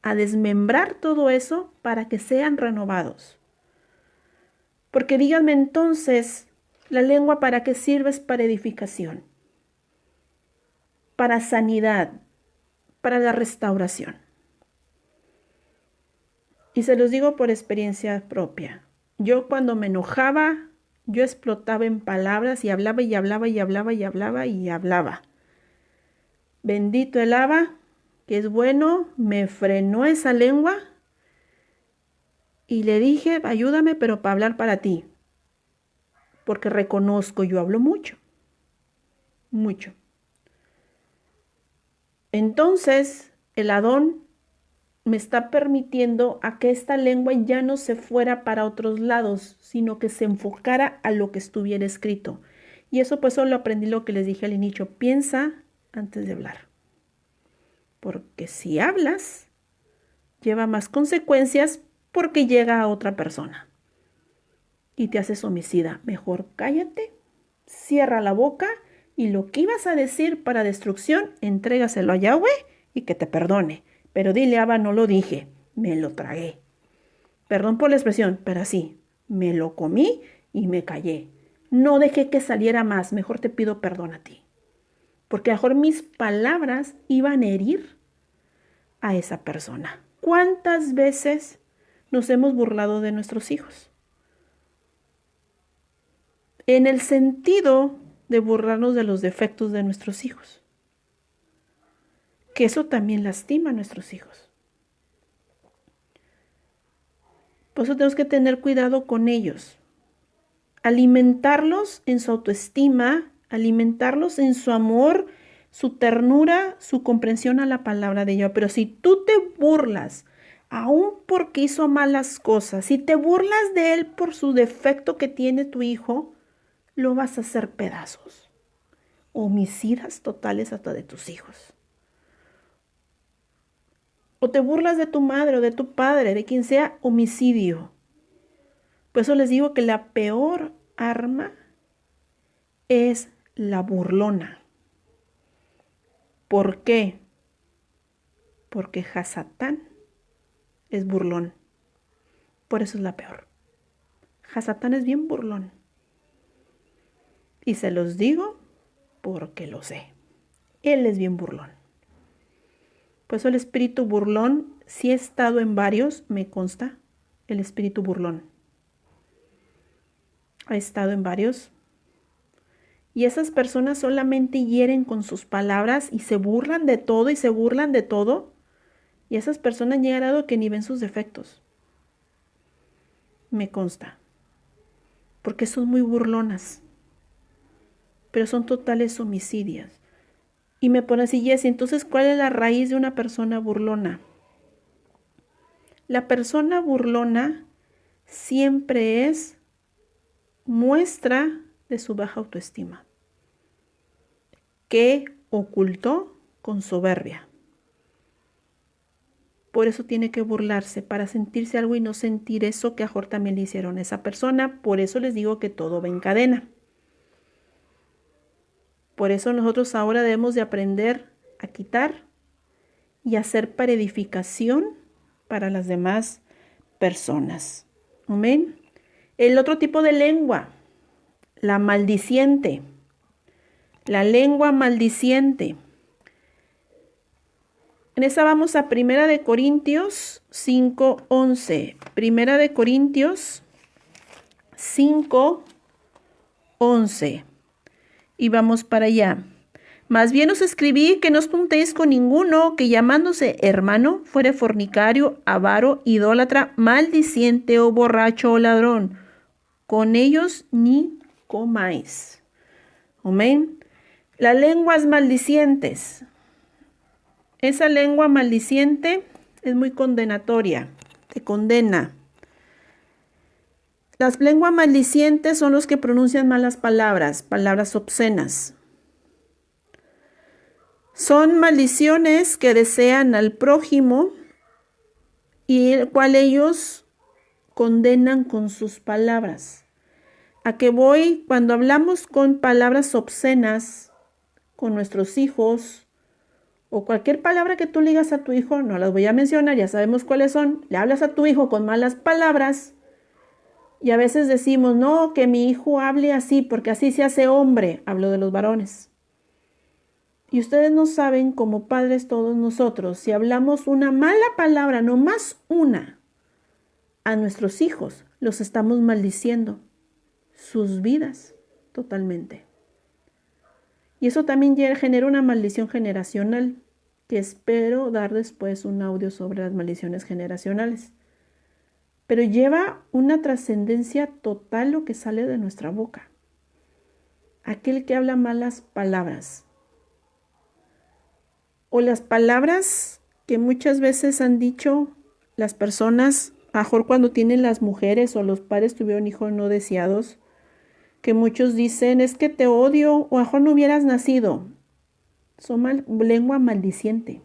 a desmembrar todo eso para que sean renovados. Porque díganme entonces, ¿la lengua para qué sirve? Es para edificación, para sanidad, para la restauración. Y se los digo por experiencia propia. Yo cuando me enojaba, yo explotaba en palabras y hablaba y hablaba y hablaba y hablaba y hablaba. Bendito el Abba, que es bueno, me frenó esa lengua y le dije, ayúdame, pero para hablar para ti. Porque reconozco, yo hablo mucho, mucho. Entonces, el Adón me está permitiendo a que esta lengua ya no se fuera para otros lados, sino que se enfocara a lo que estuviera escrito. Y eso pues solo aprendí lo que les dije al inicio, piensa antes de hablar. Porque si hablas, lleva más consecuencias porque llega a otra persona y te haces homicida. Mejor cállate, cierra la boca y lo que ibas a decir para destrucción, entrégaselo a Yahweh y que te perdone. Pero dile, Abba, no lo dije, me lo tragué. Perdón por la expresión, pero así, me lo comí y me callé. No dejé que saliera más, mejor te pido perdón a ti. Porque a lo mejor mis palabras iban a herir a esa persona. ¿Cuántas veces nos hemos burlado de nuestros hijos? En el sentido de burlarnos de los defectos de nuestros hijos. Que eso también lastima a nuestros hijos. Por eso tenemos que tener cuidado con ellos. Alimentarlos en su autoestima, alimentarlos en su amor, su ternura, su comprensión a la palabra de Dios. Pero si tú te burlas, aún porque hizo malas cosas, si te burlas de él por su defecto que tiene tu hijo, lo vas a hacer pedazos. Homicidas totales hasta de tus hijos. O te burlas de tu madre o de tu padre, de quien sea, homicidio. Por eso les digo que la peor arma es la burlona. ¿Por qué? Porque Hasatán es burlón. Por eso es la peor. Hasatán es bien burlón. Y se los digo porque lo sé. Él es bien burlón. Por eso el espíritu burlón, si he estado en varios, me consta, el espíritu burlón. Ha estado en varios. Y esas personas solamente hieren con sus palabras y se burlan de todo y se burlan de todo. Y esas personas llegan a grado que ni ven sus defectos. Me consta. Porque son muy burlonas. Pero son totales homicidias. Y me pone así, Jessy, entonces, ¿cuál es la raíz de una persona burlona? La persona burlona siempre es muestra de su baja autoestima, que ocultó con soberbia. Por eso tiene que burlarse, para sentirse algo y no sentir eso que a Jorge también le hicieron a esa persona. Por eso les digo que todo va en cadena. Por eso nosotros ahora debemos de aprender a quitar y hacer para edificación para las demás personas. Amén. El otro tipo de lengua, la maldiciente. La lengua maldiciente. En esa vamos a 1 de Corintios 5:11. 1 de Corintios 5:11. Y vamos para allá. Más bien os escribí que no os juntéis con ninguno que llamándose hermano fuere fornicario, avaro, idólatra, maldiciente o borracho o ladrón. Con ellos ni comáis. Amén. Las lenguas maldicientes. Esa lengua maldiciente es muy condenatoria. Te condena. Las lenguas maldicientes son los que pronuncian malas palabras, palabras obscenas. Son maldiciones que desean al prójimo y el cual ellos condenan con sus palabras. ¿A qué voy? Cuando hablamos con palabras obscenas con nuestros hijos o cualquier palabra que tú le digas a tu hijo, no las voy a mencionar, ya sabemos cuáles son. Le hablas a tu hijo con malas palabras y a veces decimos, no, que mi hijo hable así porque así se hace hombre. Hablo de los varones. Y ustedes no saben, como padres todos nosotros, si hablamos una mala palabra, no más una, a nuestros hijos, los estamos maldiciendo sus vidas totalmente. Y eso también genera una maldición generacional, que espero dar después un audio sobre las maldiciones generacionales. Pero lleva una trascendencia total lo que sale de nuestra boca. Aquel que habla malas palabras. O las palabras que muchas veces han dicho las personas, mejor cuando tienen las mujeres o los padres tuvieron hijos no deseados, que muchos dicen, es que te odio o mejor no hubieras nacido. Son lengua maldiciente.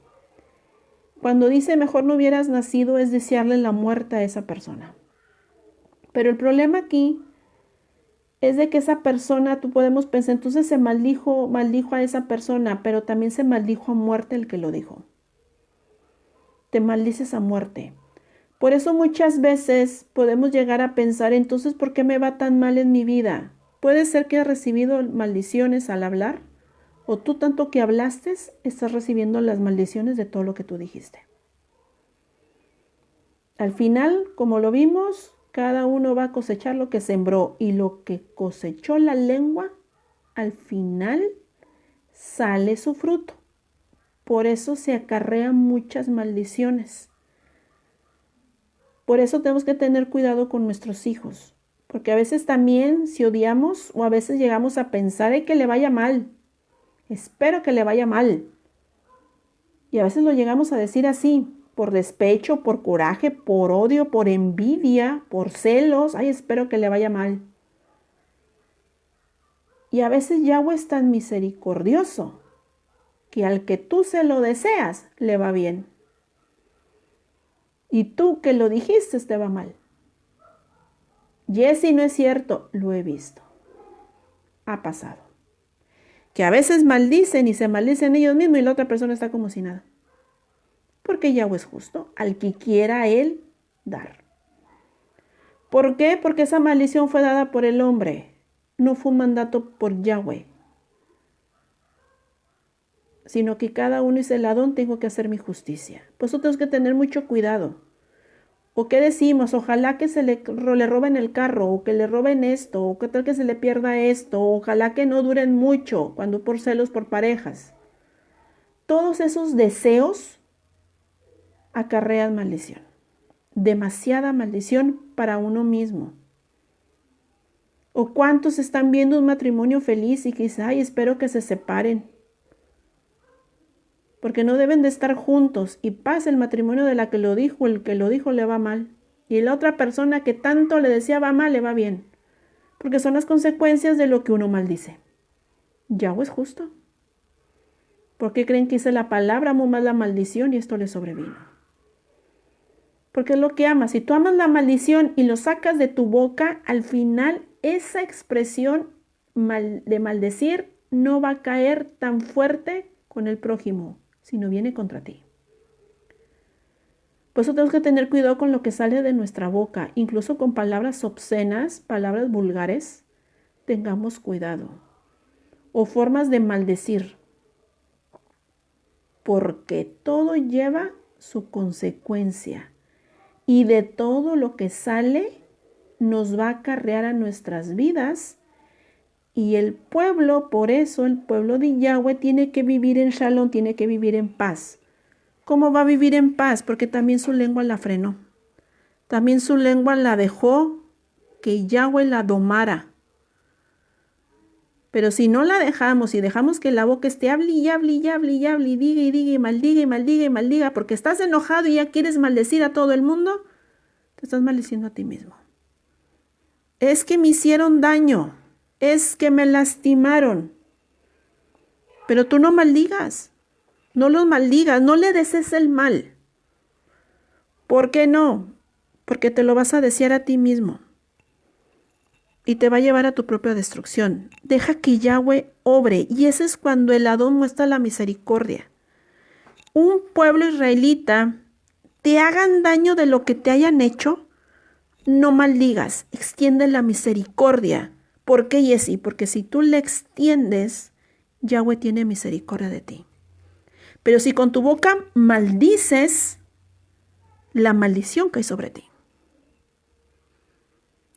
Cuando dice mejor no hubieras nacido es desearle la muerte a esa persona. Pero el problema aquí es de que esa persona, tú podemos pensar, entonces se maldijo a esa persona, pero también se maldijo a muerte el que lo dijo. Te maldices a muerte. Por eso muchas veces podemos llegar a pensar, entonces, ¿por qué me va tan mal en mi vida? Puede ser que has recibido maldiciones al hablar, o tú tanto que hablaste, estás recibiendo las maldiciones de todo lo que tú dijiste. Al final, como lo vimos, cada uno va a cosechar lo que sembró y lo que cosechó la lengua, al final sale su fruto. Por eso se acarrean muchas maldiciones. Por eso tenemos que tener cuidado con nuestros hijos. Porque a veces también si odiamos o a veces llegamos a pensar que le vaya mal. Espero que le vaya mal. Y a veces lo llegamos a decir así. Por despecho, por coraje, por odio, por envidia, por celos. Ay, espero que le vaya mal. Y a veces Yahweh es tan misericordioso que al que tú se lo deseas, le va bien. Y tú que lo dijiste te va mal. Jessy, no es cierto, lo he visto. Ha pasado. Que a veces maldicen y se maldicen ellos mismos y la otra persona está como si nada. Porque Yahweh es justo al que quiera él dar. ¿Por qué? Porque esa maldición fue dada por el hombre. No fue un mandato por Yahweh. Sino que cada uno dice, el Adón tengo que hacer mi justicia. Pues eso tenemos que tener mucho cuidado. ¿O qué decimos? Ojalá que se le roben el carro, o que le roben esto, o que tal que se le pierda esto, o ojalá que no duren mucho cuando por celos por parejas. Todos esos deseos acarrean maldición. Demasiada maldición para uno mismo. ¿O cuántos están viendo un matrimonio feliz y quizá, ay, espero que se separen? Porque no deben de estar juntos y pasa el matrimonio de la que lo dijo, el que lo dijo le va mal. Y la otra persona que tanto le decía va mal, le va bien. Porque son las consecuencias de lo que uno maldice. Yahweh es justo. ¿Por qué creen que hice la palabra, amo más la maldición y esto le sobrevino? Porque es lo que amas. Si tú amas la maldición y lo sacas de tu boca, al final esa expresión de maldecir no va a caer tan fuerte con el prójimo, sino viene contra ti. Por eso tenemos que tener cuidado con lo que sale de nuestra boca, incluso con palabras obscenas, palabras vulgares, tengamos cuidado. O formas de maldecir, porque todo lleva su consecuencia y de todo lo que sale nos va a acarrear a nuestras vidas. Y el pueblo, por eso el pueblo de Yahweh tiene que vivir en Shalom, tiene que vivir en paz. ¿Cómo va a vivir en paz? Porque también su lengua la frenó. También su lengua la dejó que Yahweh la domara. Pero si no la dejamos y dejamos que la boca esté hable y hable y hable y hable y diga y diga y maldiga y maldiga y maldiga porque estás enojado y ya quieres maldecir a todo el mundo, te estás maldiciendo a ti mismo. Es que me hicieron daño. Es que me lastimaron. Pero tú no maldigas. No los maldigas. No le desees el mal. ¿Por qué no? Porque te lo vas a desear a ti mismo. Y te va a llevar a tu propia destrucción. Deja que Yahweh obre. Y ese es cuando el Adón muestra la misericordia. Un pueblo israelita, te hagan daño de lo que te hayan hecho, no maldigas. Extiende la misericordia. ¿Por qué, Jessy? Porque si tú le extiendes, Yahweh tiene misericordia de ti. Pero si con tu boca maldices, la maldición cae sobre ti.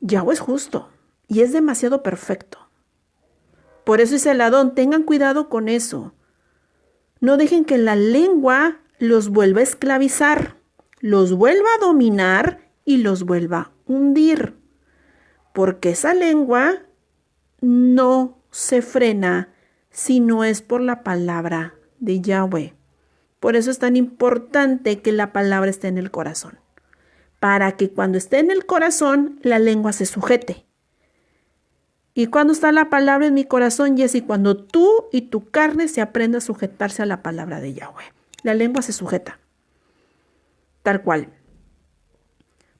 Yahweh es justo y es demasiado perfecto. Por eso dice el Adón, tengan cuidado con eso. No dejen que la lengua los vuelva a esclavizar, los vuelva a dominar y los vuelva a hundir. Porque esa lengua no se frena si no es por la palabra de Yahweh. Por eso es tan importante que la palabra esté en el corazón. Para que cuando esté en el corazón, la lengua se sujete. ¿Y cuando está la palabra en mi corazón, Jessy? Cuando tú y tu carne se aprenda a sujetarse a la palabra de Yahweh. La lengua se sujeta. Tal cual.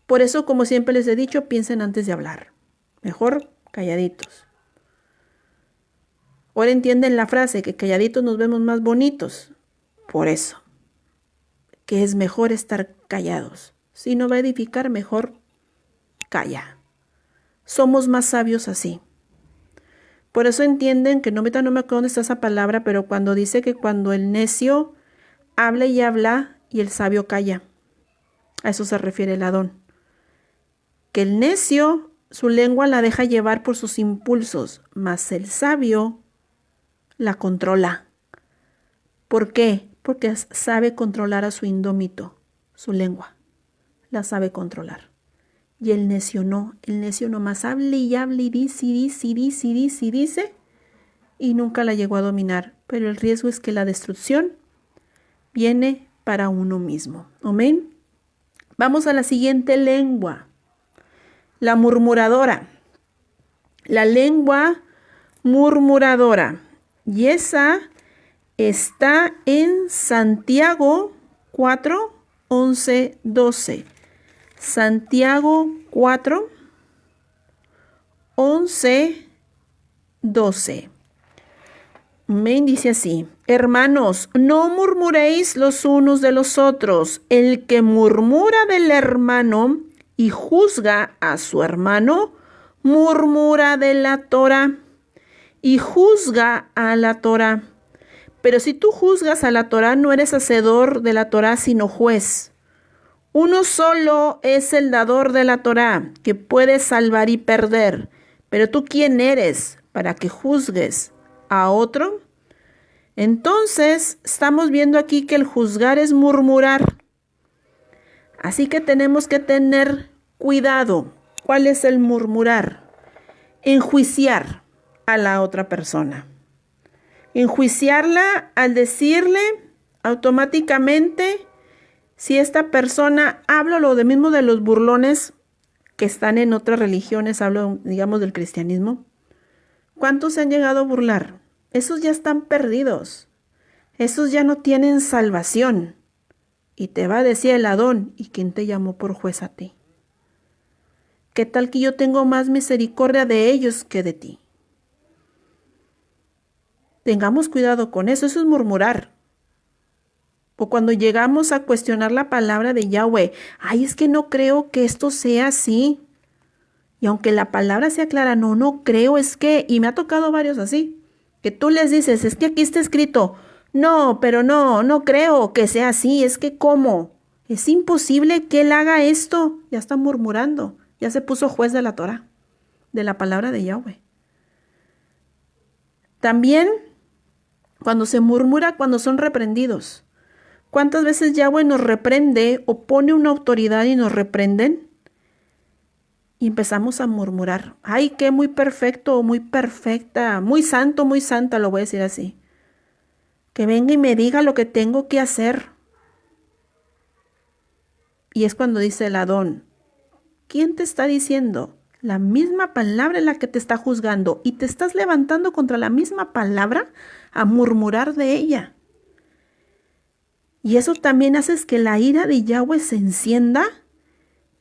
Por eso, como siempre les he dicho, piensen antes de hablar. Mejor calladitos. Ahora entienden la frase que calladitos nos vemos más bonitos. Por eso, que es mejor estar callados. Si no va a edificar, mejor calla. Somos más sabios así. Por eso entienden que no me acuerdo dónde está esa palabra, pero cuando dice que cuando el necio habla y el sabio calla. A eso se refiere el Adón. Que el necio, su lengua la deja llevar por sus impulsos, mas el sabio la controla. ¿Por qué? Porque sabe controlar a su indómito, su lengua. La sabe controlar. Y el necio no. El necio nomás habla y dice y dice y nunca la llegó a dominar. Pero el riesgo es que la destrucción viene para uno mismo. Amén. Vamos a la siguiente lengua. La murmuradora. La lengua murmuradora. Y esa está en Santiago 4, 11, 12. Santiago 4, 11, 12. Amén, dice así: hermanos, no murmuréis los unos de los otros. El que murmura del hermano y juzga a su hermano, murmura de la Torá y juzga a la Torá. Pero si tú juzgas a la Torá, no eres hacedor de la Torá, sino juez. Uno solo es el dador de la Torá, que puede salvar y perder. Pero tú, ¿quién eres para que juzgues a otro? Entonces, estamos viendo aquí que el juzgar es murmurar. Así que tenemos que tener cuidado. ¿Cuál es el murmurar? Enjuiciar a la otra persona. Enjuiciarla al decirle automáticamente, si esta persona, hablo lo de mismo de los burlones que están en otras religiones, hablo, digamos, del cristianismo. ¿Cuántos se han llegado a burlar? Esos ya están perdidos. Esos ya no tienen salvación. Y te va a decir el Adón: ¿y quién te llamó por juez a ti? ¿Qué tal que yo tengo más misericordia de ellos que de ti? Tengamos cuidado con eso. Eso es murmurar. O cuando llegamos a cuestionar la palabra de Yahweh: ay, es que no creo que esto sea así. Y aunque la palabra sea clara, no creo, es que, y me ha tocado varios así, que tú les dices: es que aquí está escrito. No, pero no creo que sea así. Es que ¿cómo? Es imposible que él haga esto. Ya está murmurando. Ya se puso juez de la Torá, de la palabra de Yahweh. También cuando se murmura, cuando son reprendidos. ¿Cuántas veces Yahweh nos reprende o pone una autoridad y nos reprenden? Y empezamos a murmurar: ay, qué muy perfecto, muy perfecta, muy santo, muy santa, lo voy a decir así. Que venga y me diga lo que tengo que hacer. Y es cuando dice el Adón: ¿quién te está diciendo? La misma palabra en la que te está juzgando, y te estás levantando contra la misma palabra a murmurar de ella. Y eso también hace que la ira de Yahweh se encienda,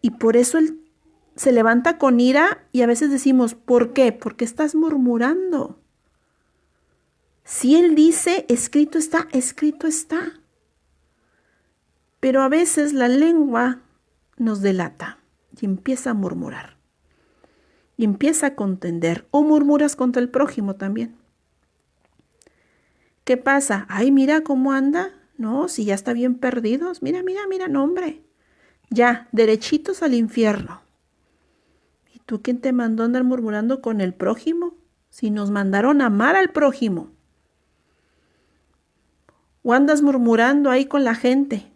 y por eso él se levanta con ira. Y a veces decimos: ¿por qué? Porque estás murmurando. Si él dice: escrito está, escrito está. Pero a veces la lengua nos delata y empieza a murmurar. Y empieza a contender. O murmuras contra el prójimo también. ¿Qué pasa? Ay, mira cómo anda. No, si ya está bien perdidos. Mira, no, hombre. Ya, derechitos al infierno. ¿Y tú quién te mandó a andar murmurando con el prójimo? Si nos mandaron a amar al prójimo. O andas murmurando ahí con la gente.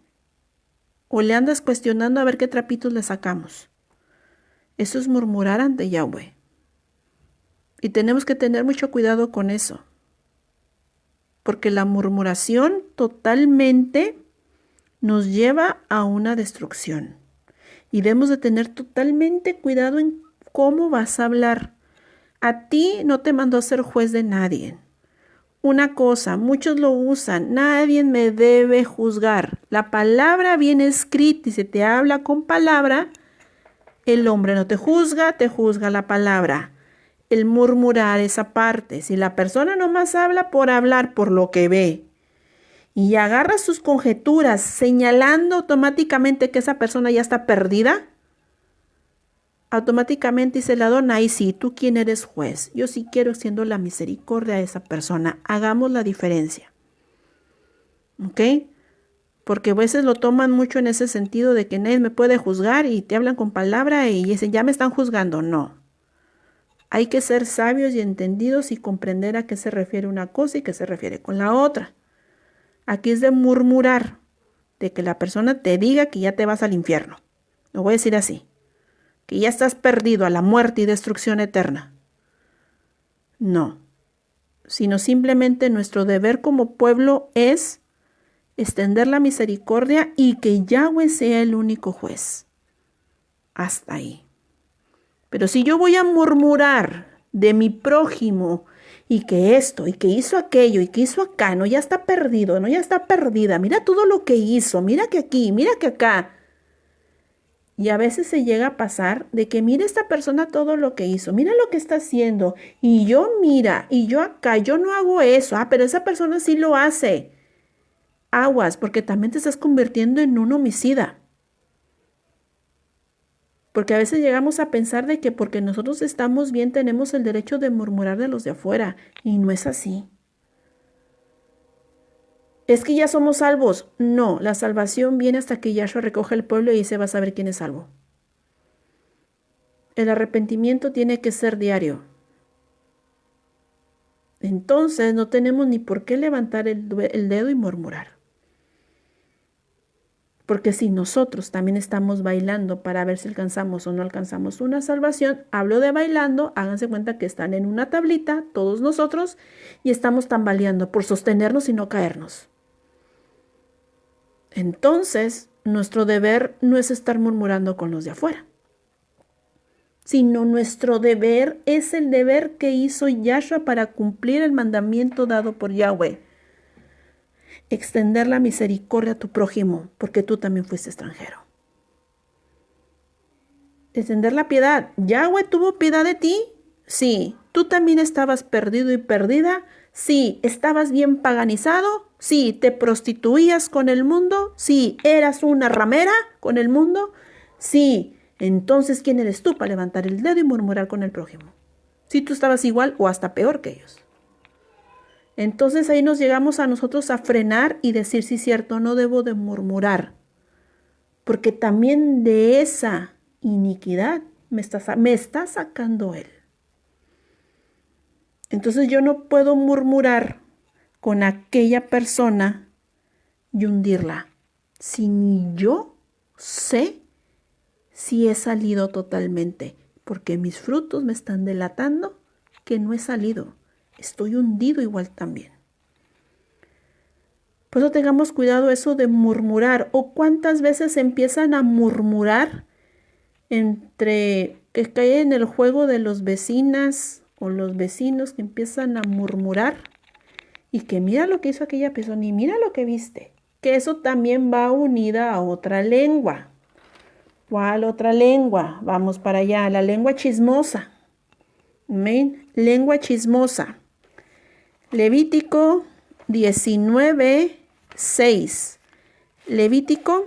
O le andas cuestionando a ver qué trapitos le sacamos. Eso es murmurar ante Yahweh. Y tenemos que tener mucho cuidado con eso. Porque la murmuración totalmente nos lleva a una destrucción. Y debemos de tener totalmente cuidado en cómo vas a hablar. A ti no te mandó a ser juez de nadie. Una cosa, muchos lo usan: nadie me debe juzgar. La palabra viene escrita y se te habla con palabra. El hombre no te juzga la palabra. El murmurar, esa parte. Si la persona nomás habla por hablar, por lo que ve, y agarra sus conjeturas señalando automáticamente que esa persona ya está perdida, automáticamente dice el Adón: ay, sí, ¿tú quién eres juez? Yo sí quiero extiendo la misericordia a esa persona. Hagamos la diferencia. ¿Ok? Porque a veces lo toman mucho en ese sentido de que nadie me puede juzgar, y te hablan con palabra y dicen: ya me están juzgando. No. Hay que ser sabios y entendidos y comprender a qué se refiere una cosa y qué se refiere con la otra. Aquí es de murmurar, de que la persona te diga que ya te vas al infierno. Lo voy a decir así: que ya estás perdido a la muerte y destrucción eterna. No. Sino simplemente nuestro deber como pueblo es extender la misericordia y que Yahweh sea el único juez. Hasta ahí. Pero si yo voy a murmurar de mi prójimo y que esto, y que hizo aquello, y que hizo acá, no, ya está perdido, no, ya está perdida, mira todo lo que hizo, mira que aquí, mira que acá. Y a veces se llega a pasar de que mira esta persona todo lo que hizo, mira lo que está haciendo, y yo mira, y yo acá, yo no hago eso, pero esa persona sí lo hace. Aguas, porque también te estás convirtiendo en un homicida. Porque a veces llegamos a pensar de que porque nosotros estamos bien tenemos el derecho de murmurar de los de afuera, y no es así. Es que ya somos salvos. No, la salvación viene hasta que Yahshua recoge el pueblo y se va a saber quién es salvo. El arrepentimiento tiene que ser diario. Entonces no tenemos ni por qué levantar el dedo y murmurar. Porque si nosotros también estamos bailando para ver si alcanzamos o no alcanzamos una salvación, hablo de bailando, háganse cuenta que están en una tablita, todos nosotros, y estamos tambaleando por sostenernos y no caernos. Entonces, nuestro deber no es estar murmurando con los de afuera, sino nuestro deber es el deber que hizo Yahshua para cumplir el mandamiento dado por Yahweh. Extender la misericordia a tu prójimo, porque tú también fuiste extranjero. Extender la piedad. ¿Yahweh tuvo piedad de ti? Sí. ¿Tú también estabas perdido y perdida? Sí. ¿Estabas bien paganizado? Sí. ¿Te prostituías con el mundo? Sí. ¿Eras una ramera con el mundo? Sí. Entonces, ¿quién eres tú para levantar el dedo y murmurar con el prójimo? Si tú estabas igual o hasta peor que ellos. Entonces ahí nos llegamos a nosotros a frenar y decir, sí, cierto, no debo de murmurar, porque también de esa iniquidad me está sacando Él. Entonces yo no puedo murmurar con aquella persona y hundirla, si ni yo sé si he salido totalmente, porque mis frutos me están delatando que no he salido. Estoy hundido igual también. Por eso tengamos cuidado eso de murmurar. O cuántas veces empiezan a murmurar entre que cae en el juego de los vecinas o los vecinos que empiezan a murmurar y que mira lo que hizo aquella persona y mira lo que viste. Que eso también va unida a otra lengua. ¿Cuál otra lengua? Vamos para allá, la lengua chismosa. Amén. Lengua chismosa. Levítico 19:6. Levítico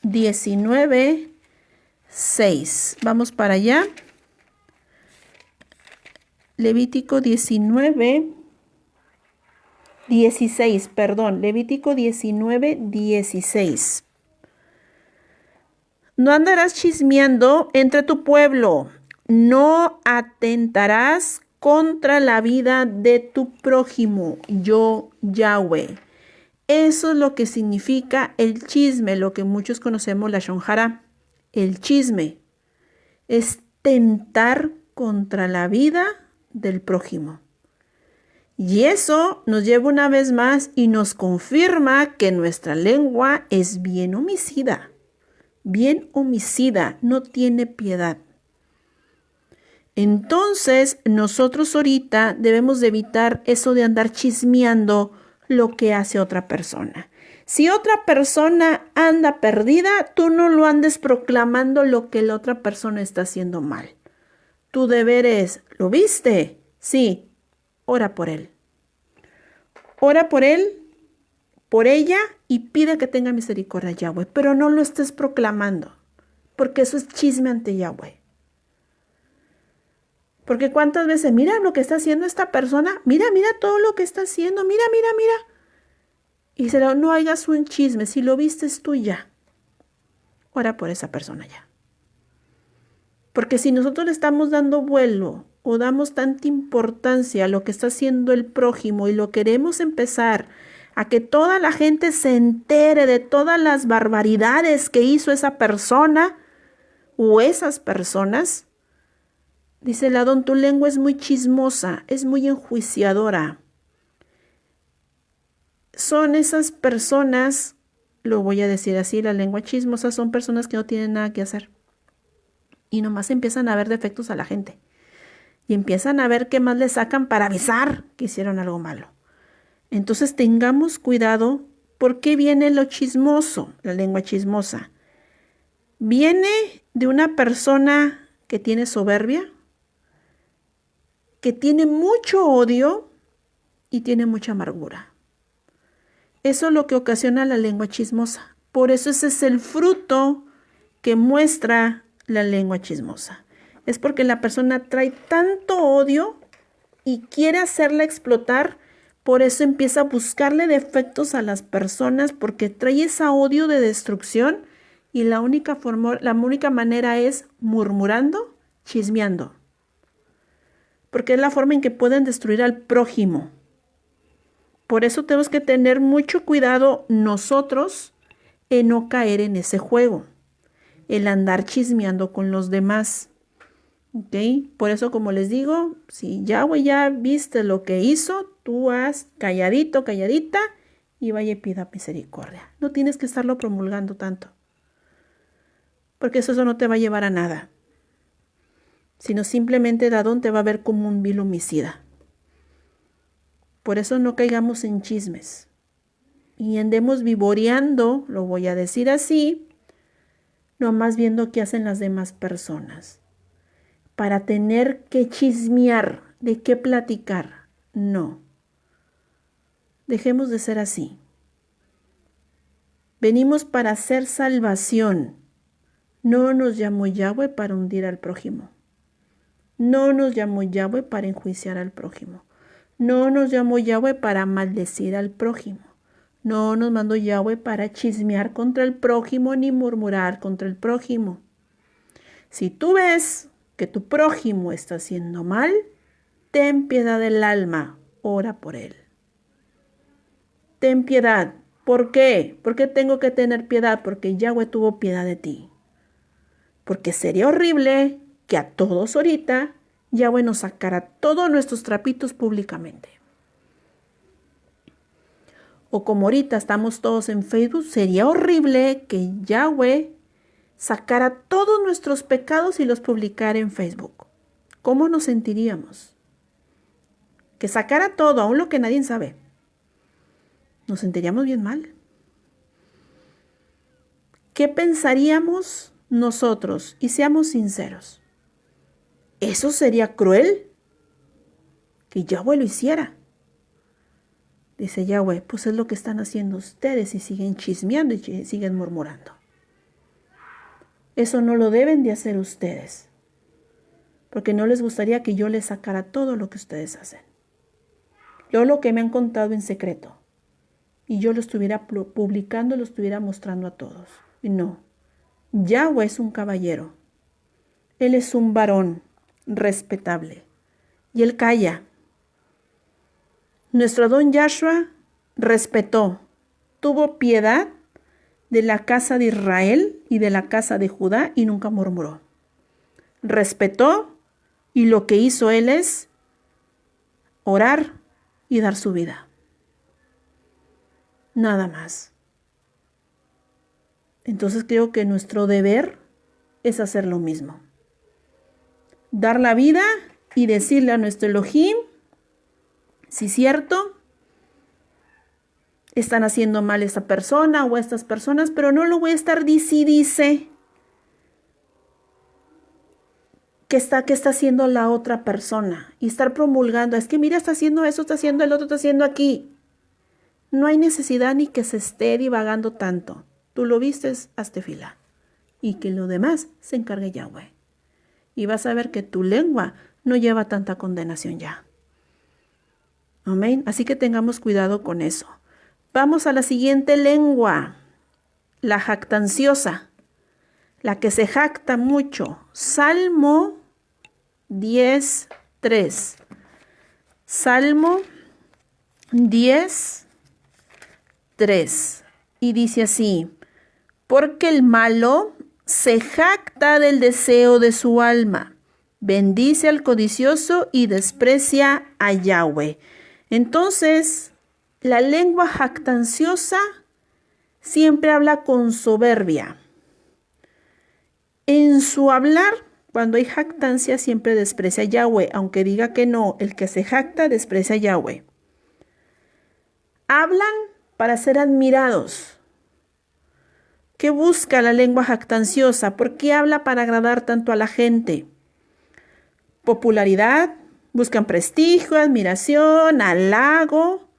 19:6. Vamos para allá. Levítico 19:16, perdón. Levítico 19:16. No andarás chismeando entre tu pueblo. No atentarás contra la vida de tu prójimo, yo Yahweh. Eso es lo que significa el chisme, lo que muchos conocemos la Lashon Hara. El chisme es tentar contra la vida del prójimo. Y eso nos lleva una vez más y nos confirma que nuestra lengua es bien homicida, no tiene piedad. Entonces, nosotros ahorita debemos de evitar eso de andar chismeando lo que hace otra persona. Si otra persona anda perdida, tú no lo andes proclamando lo que la otra persona está haciendo mal. Tu deber es, ¿lo viste? Sí, ora por él. Ora por él, por ella y pide que tenga misericordia Yahweh, pero no lo estés proclamando, porque eso es chisme ante Yahweh. Porque cuántas veces, mira lo que está haciendo esta persona, mira todo lo que está haciendo, mira. Y no hagas un chisme, si lo viste es tuya. Ora por esa persona ya. Porque si nosotros le estamos dando vuelo o damos tanta importancia a lo que está haciendo el prójimo y lo queremos empezar a que toda la gente se entere de todas las barbaridades que hizo esa persona o esas personas, dice el Adón, tu lengua es muy chismosa, es muy enjuiciadora. Son esas personas, lo voy a decir así, la lengua chismosa son personas que no tienen nada que hacer. Y nomás empiezan a ver defectos a la gente. y empiezan a ver qué más le sacan para avisar que hicieron algo malo. Entonces tengamos cuidado. ¿Por qué viene lo chismoso, la lengua chismosa? Viene de una persona que tiene soberbia, que tiene mucho odio y tiene mucha amargura. Eso es lo que ocasiona la lengua chismosa. Por eso ese es el fruto que muestra la lengua chismosa. Es porque la persona trae tanto odio y quiere hacerla explotar. Por eso empieza a buscarle defectos a las personas, porque trae ese odio de destrucción y la única manera es murmurando, chismeando. Porque es la forma en que pueden destruir al prójimo. Por eso tenemos que tener mucho cuidado nosotros en no caer en ese juego, el andar chismeando con los demás. ¿Ok? Por eso, como les digo, si Yahweh ya viste lo que hizo, tú haz calladito, calladita y vaya y pida misericordia. No tienes que estarlo promulgando tanto, porque eso no te va a llevar a nada, sino simplemente Dadón te va a ver como un vil homicida. Por eso no caigamos en chismes y andemos vivoreando, lo voy a decir así, nomás viendo qué hacen las demás personas, para tener que chismear, de qué platicar. No. Dejemos de ser así. Venimos para hacer salvación. No nos llamó Yahweh para hundir al prójimo. No nos llamó Yahweh para enjuiciar al prójimo. No nos llamó Yahweh para maldecir al prójimo. No nos mandó Yahweh para chismear contra el prójimo ni murmurar contra el prójimo. Si tú ves que tu prójimo está haciendo mal, ten piedad del alma, ora por él. Ten piedad. ¿Por qué? ¿Por qué tengo que tener piedad? Porque Yahweh tuvo piedad de ti. Porque sería horrible que a todos ahorita Yahweh nos sacara todos nuestros trapitos públicamente. O como ahorita estamos todos en Facebook, sería horrible que Yahweh sacara todos nuestros pecados y los publicara en Facebook. ¿Cómo nos sentiríamos? Que sacara todo, aún lo que nadie sabe. Nos sentiríamos bien mal. ¿Qué pensaríamos nosotros? Y seamos sinceros. ¿Eso sería cruel? Que Yahweh lo hiciera. Dice Yahweh, pues es lo que están haciendo ustedes y siguen chismeando y siguen murmurando. Eso no lo deben de hacer ustedes, porque no les gustaría que yo les sacara todo lo que ustedes hacen. Lo que me han contado en secreto, y yo lo estuviera publicando, lo estuviera mostrando a todos. Y no, Yahweh es un caballero. Él es un varón respetable, y él calla. Nuestro Adón Yahshua respetó, tuvo piedad de la casa de Israel y de la casa de Judá y nunca murmuró. Respetó y lo que hizo él es orar y dar su vida. Nada más. Entonces creo que nuestro deber es hacer lo mismo. Dar la vida y decirle a nuestro Elohim, si es cierto, están haciendo mal esta persona o estas personas, pero no lo voy a estar dice ¿qué está haciendo la otra persona? Y estar promulgando, es que mira, está haciendo eso, está haciendo el otro, está haciendo aquí. No hay necesidad ni que se esté divagando tanto. Tú lo vistes, hazte fila. Y que lo demás se encargue Yahweh. Y vas a ver que tu lengua no lleva tanta condenación ya. Amén. Así que tengamos cuidado con eso. Vamos a la siguiente lengua, la jactanciosa, la que se jacta mucho. Salmo 10:3. Salmo 10:3. Y dice así, porque el malo se jacta del deseo de su alma, bendice al codicioso y desprecia a Yahweh. Entonces, la lengua jactanciosa siempre habla con soberbia. En su hablar, Cuando hay jactancia siempre desprecia a Yahweh, aunque diga que no, el que se jacta desprecia a Yahweh. Hablan para ser admirados. ¿Qué busca la lengua jactanciosa? ¿Por qué habla para agradar tanto a la gente? Popularidad, buscan prestigio, admiración, halago.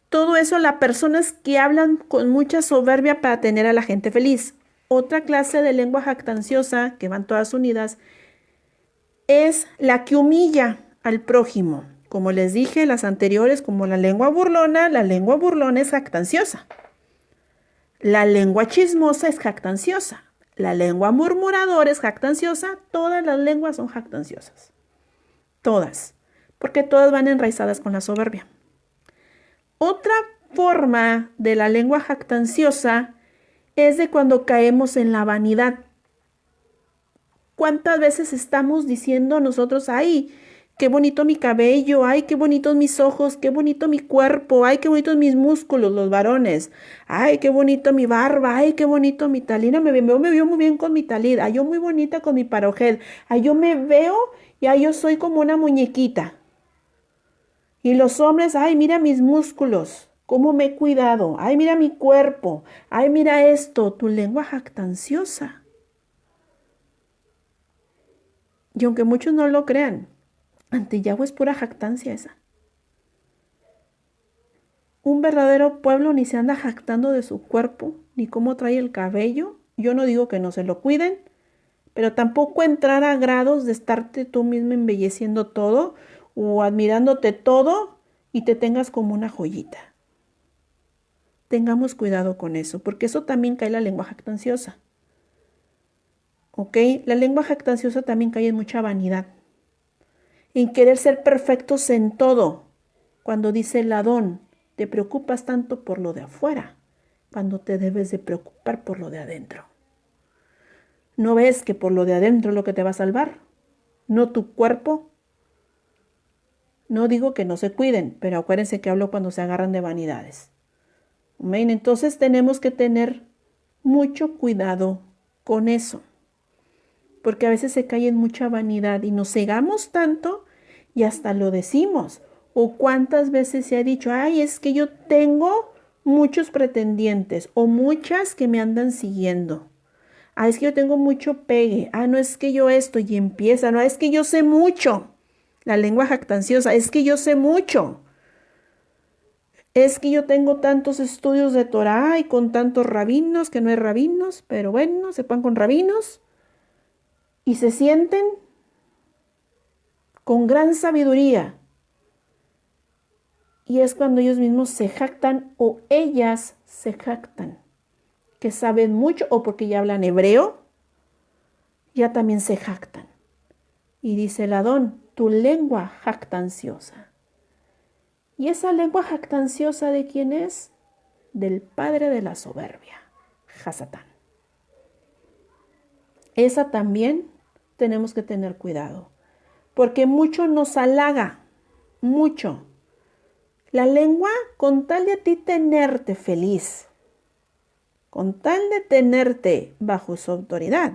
Todo eso las personas que hablan con mucha soberbia para tener a la gente feliz. Otra clase de lengua jactanciosa, que van todas unidas, es la que humilla al prójimo. Como les dije, las anteriores, como la lengua burlona es jactanciosa. La lengua chismosa es jactanciosa. La lengua murmuradora es jactanciosa. Todas las lenguas son jactanciosas. Todas. Porque todas van enraizadas con la soberbia. Otra forma de la lengua jactanciosa es de cuando caemos en la vanidad. ¿Cuántas veces estamos diciendo nosotros, ay, qué bonito mi cabello, ay, qué bonitos mis ojos, qué bonito mi cuerpo, ay, qué bonitos mis músculos, los varones, ay, qué bonito mi barba, ay, qué bonito mi talina, me veo muy bien con mi talid, ay, yo muy bonita con mi parojed, ay, yo me veo y ay, yo soy como una muñequita. Y los hombres, ay, mira mis músculos, cómo me he cuidado, ay, mira mi cuerpo, ay, mira esto, tu lengua jactanciosa. Y aunque muchos no lo crean, ante Yahweh es pura jactancia esa. Un verdadero pueblo ni se anda jactando de su cuerpo, ni cómo trae el cabello. Yo no digo que no se lo cuiden, pero tampoco entrar a grados de estarte tú mismo embelleciendo todo o admirándote todo y te tengas como una joyita. Tengamos cuidado con eso, porque eso también cae en la lengua jactanciosa. ¿Ok? La lengua jactanciosa también cae en mucha vanidad. En querer ser perfectos en todo. Cuando dice el Adón, te preocupas tanto por lo de afuera, cuando te debes de preocupar por lo de adentro. ¿No ves que por lo de adentro es lo que te va a salvar? ¿No tu cuerpo? No digo que no se cuiden, pero acuérdense que hablo cuando se agarran de vanidades. Amén. Entonces tenemos que tener mucho cuidado con eso. Porque a veces se cae en mucha vanidad y nos cegamos tanto y hasta lo decimos. O cuántas veces se ha dicho, ay, es que yo tengo muchos pretendientes o muchas que me andan siguiendo. Ah, es que yo tengo mucho pegue. Ah, no es que yo esto y empieza. No, es que yo sé mucho. La lengua jactanciosa, es que yo sé mucho. Es que yo tengo tantos estudios de Torah y con tantos rabinos, que no hay rabinos, pero bueno, se ponen con rabinos. Y se sienten con gran sabiduría. Y es cuando ellos mismos se jactan o ellas se jactan, que saben mucho o porque ya hablan hebreo, ya también se jactan. Y dice el Adón, tu lengua jactanciosa. ¿Y esa lengua jactanciosa de quién es? Del padre de la soberbia, Hasatán. Esa también tenemos que tener cuidado, porque mucho nos halaga, mucho. La lengua, con tal de a ti tenerte feliz, con tal de tenerte bajo su autoridad,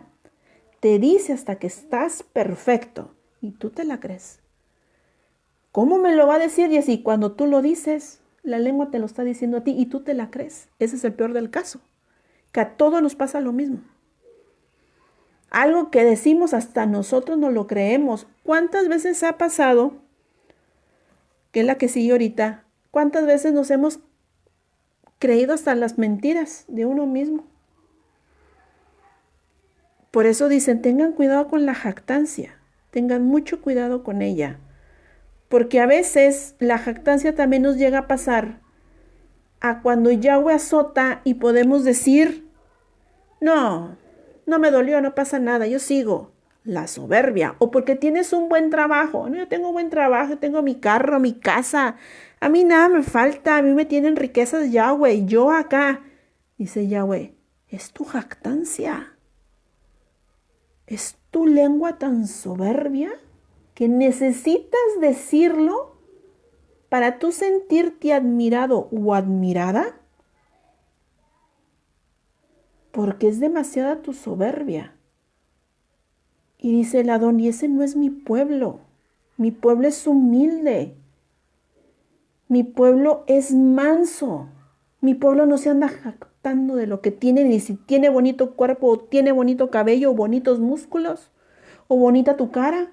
te dice hasta que estás perfecto y tú te la crees. ¿Cómo me lo va a decir? Y así, cuando tú lo dices, la lengua te lo está diciendo a ti y tú te la crees. Ese es el peor del caso, que a todos nos pasa lo mismo. Algo que decimos hasta nosotros no lo creemos. ¿Cuántas veces ha pasado, que es la que sigue ahorita, cuántas veces nos hemos creído hasta las mentiras de uno mismo? Por eso dicen, tengan cuidado con la jactancia, tengan mucho cuidado con ella, porque a veces la jactancia también nos llega a pasar a cuando Yahweh azota y podemos decir, no, no me dolió, no pasa nada, yo sigo. La soberbia, o porque tienes un buen trabajo. No, yo tengo un buen trabajo, tengo mi carro, mi casa, a mí nada me falta, a mí me tienen riquezas Yahweh, yo acá. Dice Yahweh, es tu jactancia. ¿Es tu lengua tan soberbia que necesitas decirlo para tú sentirte admirado o admirada? Porque es demasiada tu soberbia. Y dice el Adón, y ese no es mi pueblo es humilde, mi pueblo es manso, mi pueblo no se anda jactando de lo que tiene, ni si tiene bonito cuerpo, o tiene bonito cabello, o bonitos músculos, o bonita tu cara.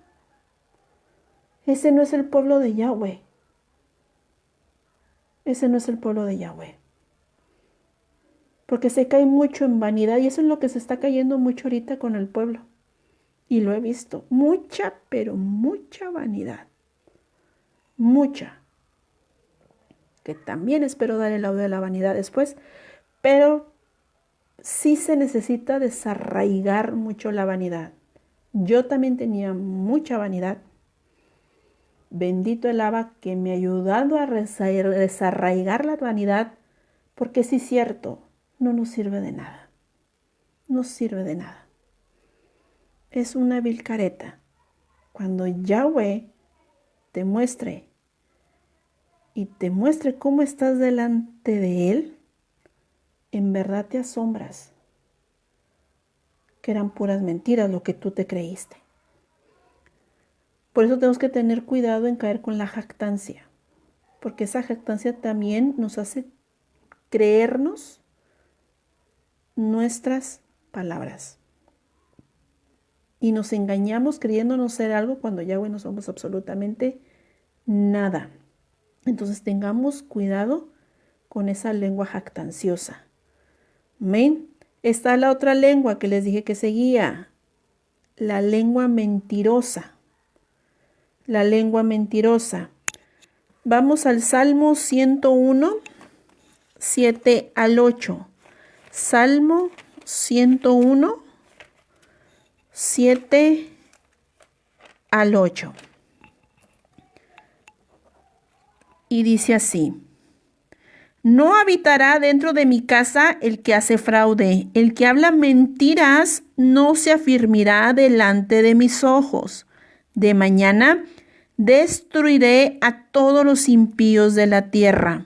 Ese no es el pueblo de Yahweh. Ese no es el pueblo de Yahweh. Porque se cae mucho en vanidad y eso es lo que se está cayendo mucho ahorita con el pueblo. Y lo he visto. Mucha, pero mucha vanidad. Mucha. Que también espero dar el audio de la vanidad después. Pero sí se necesita desarraigar mucho la vanidad. Yo también tenía mucha vanidad. Bendito el Abba que me ha ayudado a desarraigar la vanidad, porque sí es cierto, no nos sirve de nada. No sirve de nada. Es una vil careta. Cuando Yahweh te muestre y te muestre cómo estás delante de Él, en verdad te asombras que eran puras mentiras lo que tú te creíste. Por eso tenemos que tener cuidado en caer con la jactancia, porque esa jactancia también nos hace creernos nuestras palabras. Y nos engañamos creyéndonos ser algo cuando Yahweh no somos absolutamente nada. Entonces tengamos cuidado con esa lengua jactanciosa. Amén. Está la otra lengua que les dije que seguía, la lengua mentirosa. La lengua mentirosa. Vamos al Salmo 101, 7 al 8. Salmo 101, 7 al 8. Y dice así: no habitará dentro de mi casa el que hace fraude, el que habla mentiras no se afirmará delante de mis ojos. De mañana destruiré a todos los impíos de la tierra,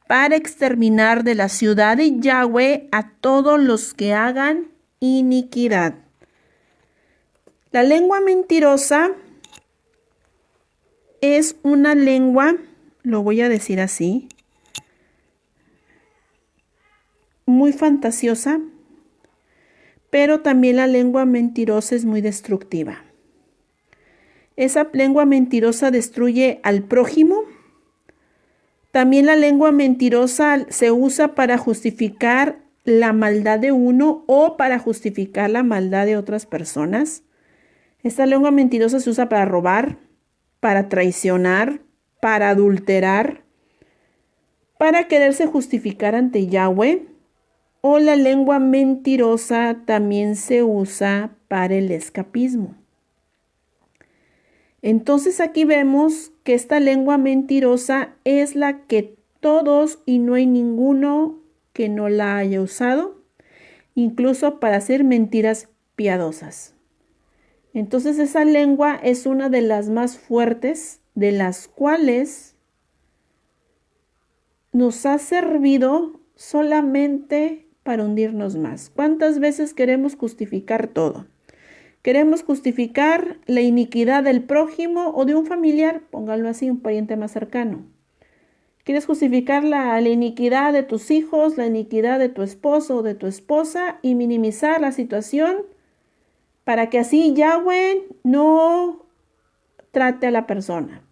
para exterminar de la ciudad de Yahweh a todos los que hagan iniquidad. La lengua mentirosa es una lengua, lo voy a decir así, muy fantasiosa, pero también la lengua mentirosa es muy destructiva. Esa lengua mentirosa destruye al prójimo. También la lengua mentirosa se usa para justificar la maldad de uno o para justificar la maldad de otras personas. Esta lengua mentirosa se usa para robar, para traicionar, para adulterar, para quererse justificar ante Yahweh. O la lengua mentirosa también se usa para el escapismo. Entonces aquí vemos que esta lengua mentirosa es la que todos y no hay ninguno que no la haya usado, incluso para hacer mentiras piadosas. Entonces esa lengua es una de las más fuertes, de las cuales nos ha servido solamente para hundirnos más. ¿Cuántas veces queremos justificar todo? Queremos justificar la iniquidad del prójimo o de un familiar, póngalo así, un pariente más cercano. Quieres justificar la iniquidad de tus hijos, la iniquidad de tu esposo o de tu esposa y minimizar la situación para que así Yahweh no trate a la persona.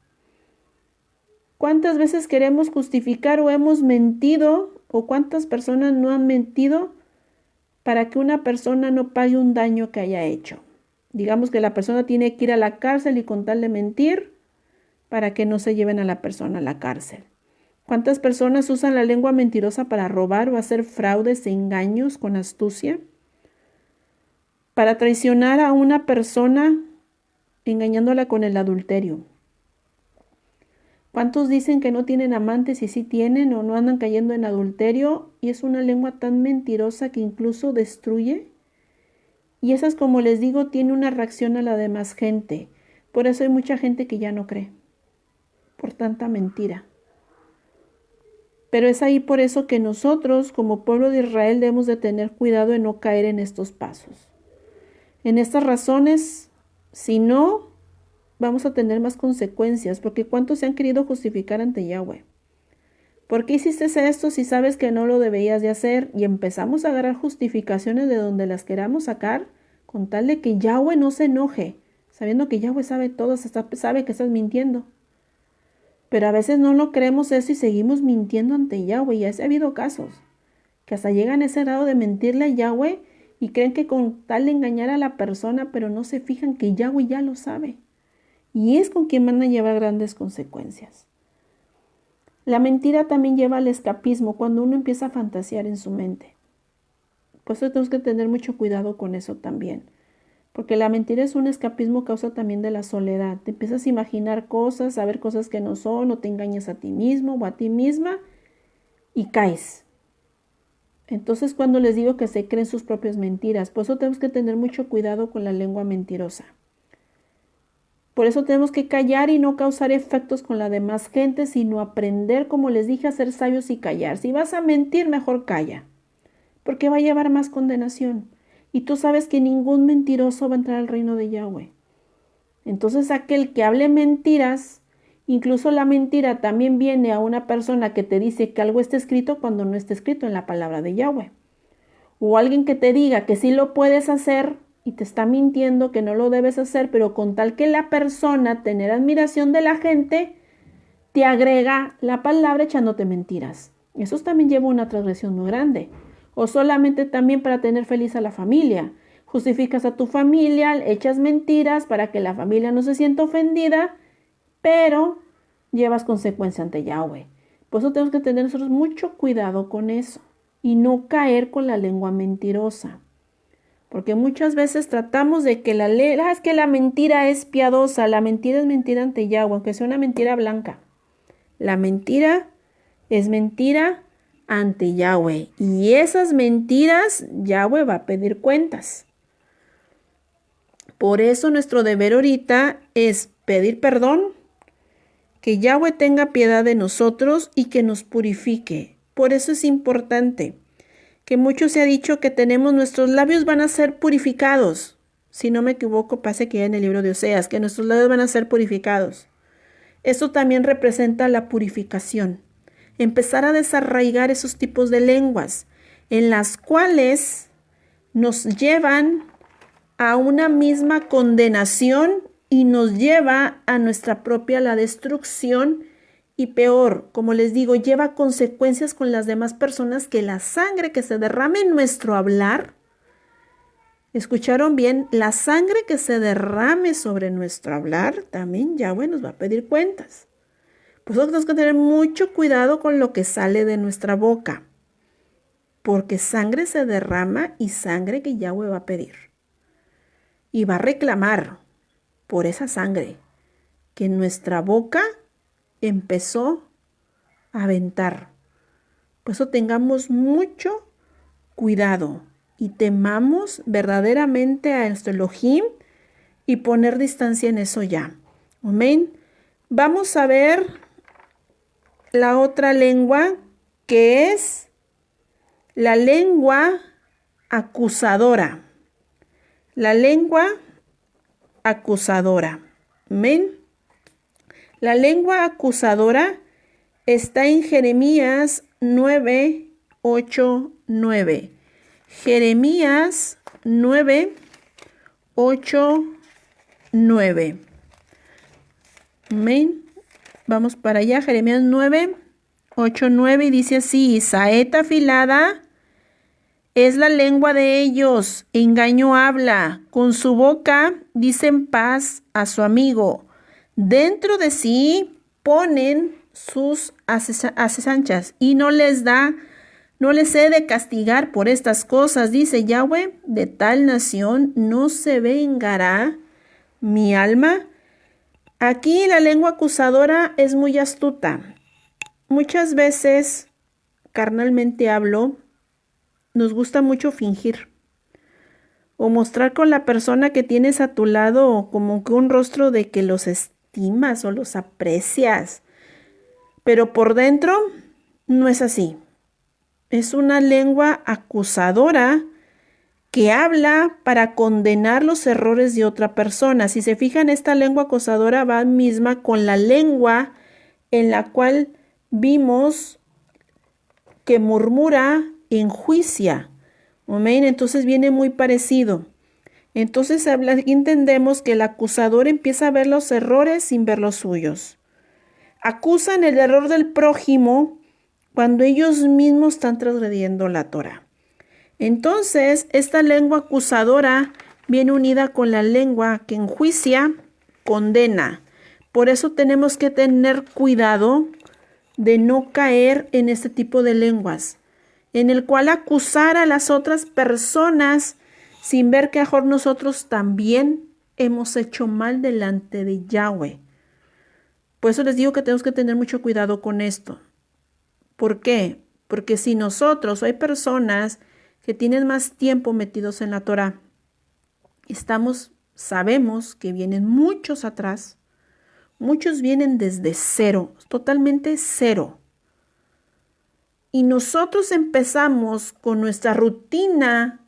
¿Cuántas veces queremos justificar o hemos mentido o cuántas personas no han mentido para que una persona no pague un daño que haya hecho? Digamos que la persona tiene que ir a la cárcel y con tal de mentir para que no se lleven a la persona a la cárcel. ¿Cuántas personas usan la lengua mentirosa para robar o hacer fraudes e engaños con astucia? Para traicionar a una persona engañándola con el adulterio. ¿Cuántos dicen que no tienen amantes y sí tienen o no andan cayendo en adulterio? Y es una lengua tan mentirosa que incluso destruye. Y esas, como les digo, tiene una reacción a la demás gente. Por eso hay mucha gente que ya no cree, por tanta mentira. Pero es ahí por eso que nosotros, como pueblo de Israel, debemos de tener cuidado en no caer en estos pasos. En estas razones, Si no, vamos a tener más consecuencias, porque ¿cuántos se han querido justificar ante Yahweh? ¿Por qué hiciste esto si sabes que no lo debías de hacer? Y empezamos a agarrar justificaciones de donde las queramos sacar, con tal de que Yahweh no se enoje, sabiendo que Yahweh sabe todo, sabe que estás mintiendo. Pero a veces no lo creemos eso y seguimos mintiendo ante Yahweh. Y ha habido casos que hasta llegan a ese grado de mentirle a Yahweh y creen que con tal de engañar a la persona, pero no se fijan que Yahweh ya lo sabe. Y es con quien van a llevar grandes consecuencias. La mentira también lleva al escapismo cuando uno empieza a fantasear en su mente. Por eso tenemos que tener mucho cuidado con eso también. Porque la mentira es un escapismo, causa también de la soledad. Te empiezas a imaginar cosas, a ver cosas que no son, o te engañas a ti mismo o a ti misma y caes. Entonces, cuando les digo que se creen sus propias mentiras, por eso tenemos que tener mucho cuidado con la lengua mentirosa. Por eso tenemos que callar y no causar efectos con la demás gente, sino aprender, como les dije, a ser sabios y callar. Si vas a mentir, mejor calla, porque va a llevar más condenación. Y tú sabes que ningún mentiroso va a entrar al reino de Yahweh. Entonces aquel que hable mentiras, incluso la mentira también viene a una persona que te dice que algo está escrito cuando no está escrito en la palabra de Yahweh. O alguien que te diga que sí lo puedes hacer y te está mintiendo que no lo debes hacer, pero con tal que la persona tener admiración de la gente, te agrega la palabra echándote mentiras. Eso también lleva una transgresión muy grande. O solamente también para tener feliz a la familia. Justificas a tu familia, echas mentiras para que la familia no se sienta ofendida, pero llevas consecuencia ante Yahweh. Por eso tenemos que tener nosotros mucho cuidado con eso y no caer con la lengua mentirosa. Porque muchas veces tratamos de que es que la mentira es piadosa, la mentira es mentira ante Yahweh, aunque sea una mentira blanca. La mentira es mentira ante Yahweh. Y esas mentiras Yahweh va a pedir cuentas. Por eso nuestro deber ahorita es pedir perdón, que Yahweh tenga piedad de nosotros y que nos purifique. Por eso es importante que mucho se ha dicho que nuestros labios van a ser purificados. Si no me equivoco, pase que ya en el libro de Oseas, que nuestros labios van a ser purificados. Esto también representa la purificación. Empezar a desarraigar esos tipos de lenguas, en las cuales nos llevan a una misma condenación y nos lleva a nuestra propia la destrucción. Y peor, como les digo, lleva consecuencias con las demás personas, que la sangre que se derrame en nuestro hablar, ¿escucharon bien? La sangre que se derrame sobre nuestro hablar, también Yahweh nos va a pedir cuentas. Por eso tenemos que tener mucho cuidado con lo que sale de nuestra boca, porque sangre se derrama y sangre que Yahweh va a pedir. Y va a reclamar por esa sangre que en nuestra boca empezó a aventar. Por eso tengamos mucho cuidado y temamos verdaderamente a nuestro Elohim y poner distancia en eso ya. Amén. Vamos a ver la otra lengua, que es la lengua acusadora. La lengua acusadora. Amén. La lengua acusadora está en Jeremías 9, 8, 9. Jeremías 9, 8, 9. Amén. Vamos para allá. Jeremías 9, 8, 9. Y dice así: saeta afilada es la lengua de ellos, engaño habla, con su boca dicen paz a su amigo. Dentro de sí ponen sus asechanzas y no les he de castigar por estas cosas, dice Yahweh. De tal nación no se vengará mi alma. Aquí la lengua acusadora es muy astuta. Muchas veces, carnalmente hablo, nos gusta mucho fingir o mostrar con la persona que tienes a tu lado como que un rostro de que los estimas o los aprecias, pero por dentro no es así. Es una lengua acusadora que habla para condenar los errores de otra persona. Si se fijan, esta lengua acusadora va misma con la lengua en la cual vimos que murmura, enjuicia. Amén. Entonces viene muy parecido. Entonces aquí entendemos que el acusador empieza a ver los errores sin ver los suyos. Acusan el error del prójimo cuando ellos mismos están transgrediendo la Torah. Entonces, esta lengua acusadora viene unida con la lengua que enjuicia, condena. Por eso tenemos que tener cuidado de no caer en este tipo de lenguas, en el cual acusar a las otras personas sin ver que a mejor nosotros también hemos hecho mal delante de Yahweh. Por eso les digo que tenemos que tener mucho cuidado con esto. ¿Por qué? Porque si nosotros, hay personas que tienen más tiempo metidos en la Torah, sabemos que vienen muchos atrás, muchos vienen desde cero, totalmente cero. Y nosotros empezamos con nuestra rutina,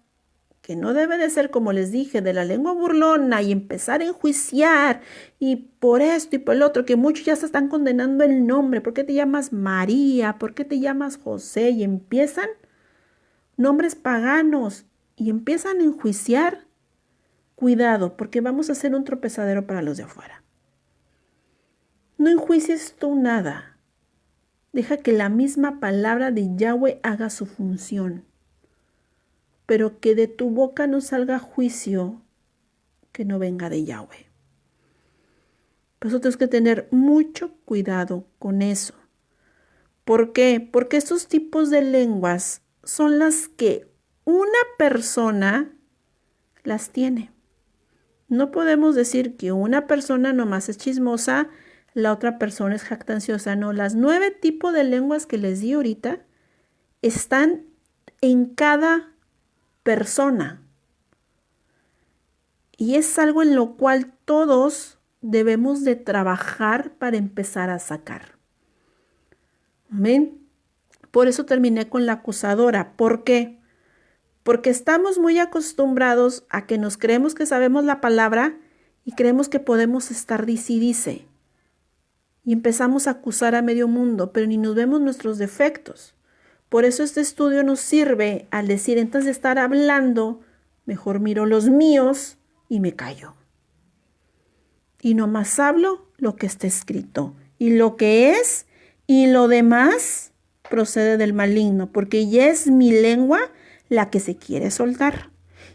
que no debe de ser, como les dije, de la lengua burlona y empezar a enjuiciar y por esto y por el otro, que muchos ya se están condenando el nombre. ¿Por qué te llamas María? ¿Por qué te llamas José? Y empiezan nombres paganos y empiezan a enjuiciar. Cuidado, porque vamos a hacer un tropezadero para los de afuera. No enjuicies tú nada. Deja que la misma palabra de Yahweh haga su función. Pero que de tu boca no salga juicio que no venga de Yahweh. Por eso tenemos que tener mucho cuidado con eso. ¿Por qué? Porque estos tipos de lenguas son las que una persona las tiene. No podemos decir que una persona nomás es chismosa, la otra persona es jactanciosa. No, las 9 tipos de lenguas que les di ahorita están en cada persona. Y es algo en lo cual todos debemos de trabajar para empezar a sacar. Amén. Por eso terminé con la acusadora. ¿Por qué? Porque estamos muy acostumbrados a que nos creemos que sabemos la palabra y creemos que podemos estar dice y dice. Y empezamos a acusar a medio mundo, pero ni nos vemos nuestros defectos. Por eso este estudio nos sirve al decir, antes de estar hablando, mejor miro los míos y me callo. Y nomás hablo lo que está escrito. Y lo que es y lo demás procede del maligno, porque ya es mi lengua la que se quiere soltar.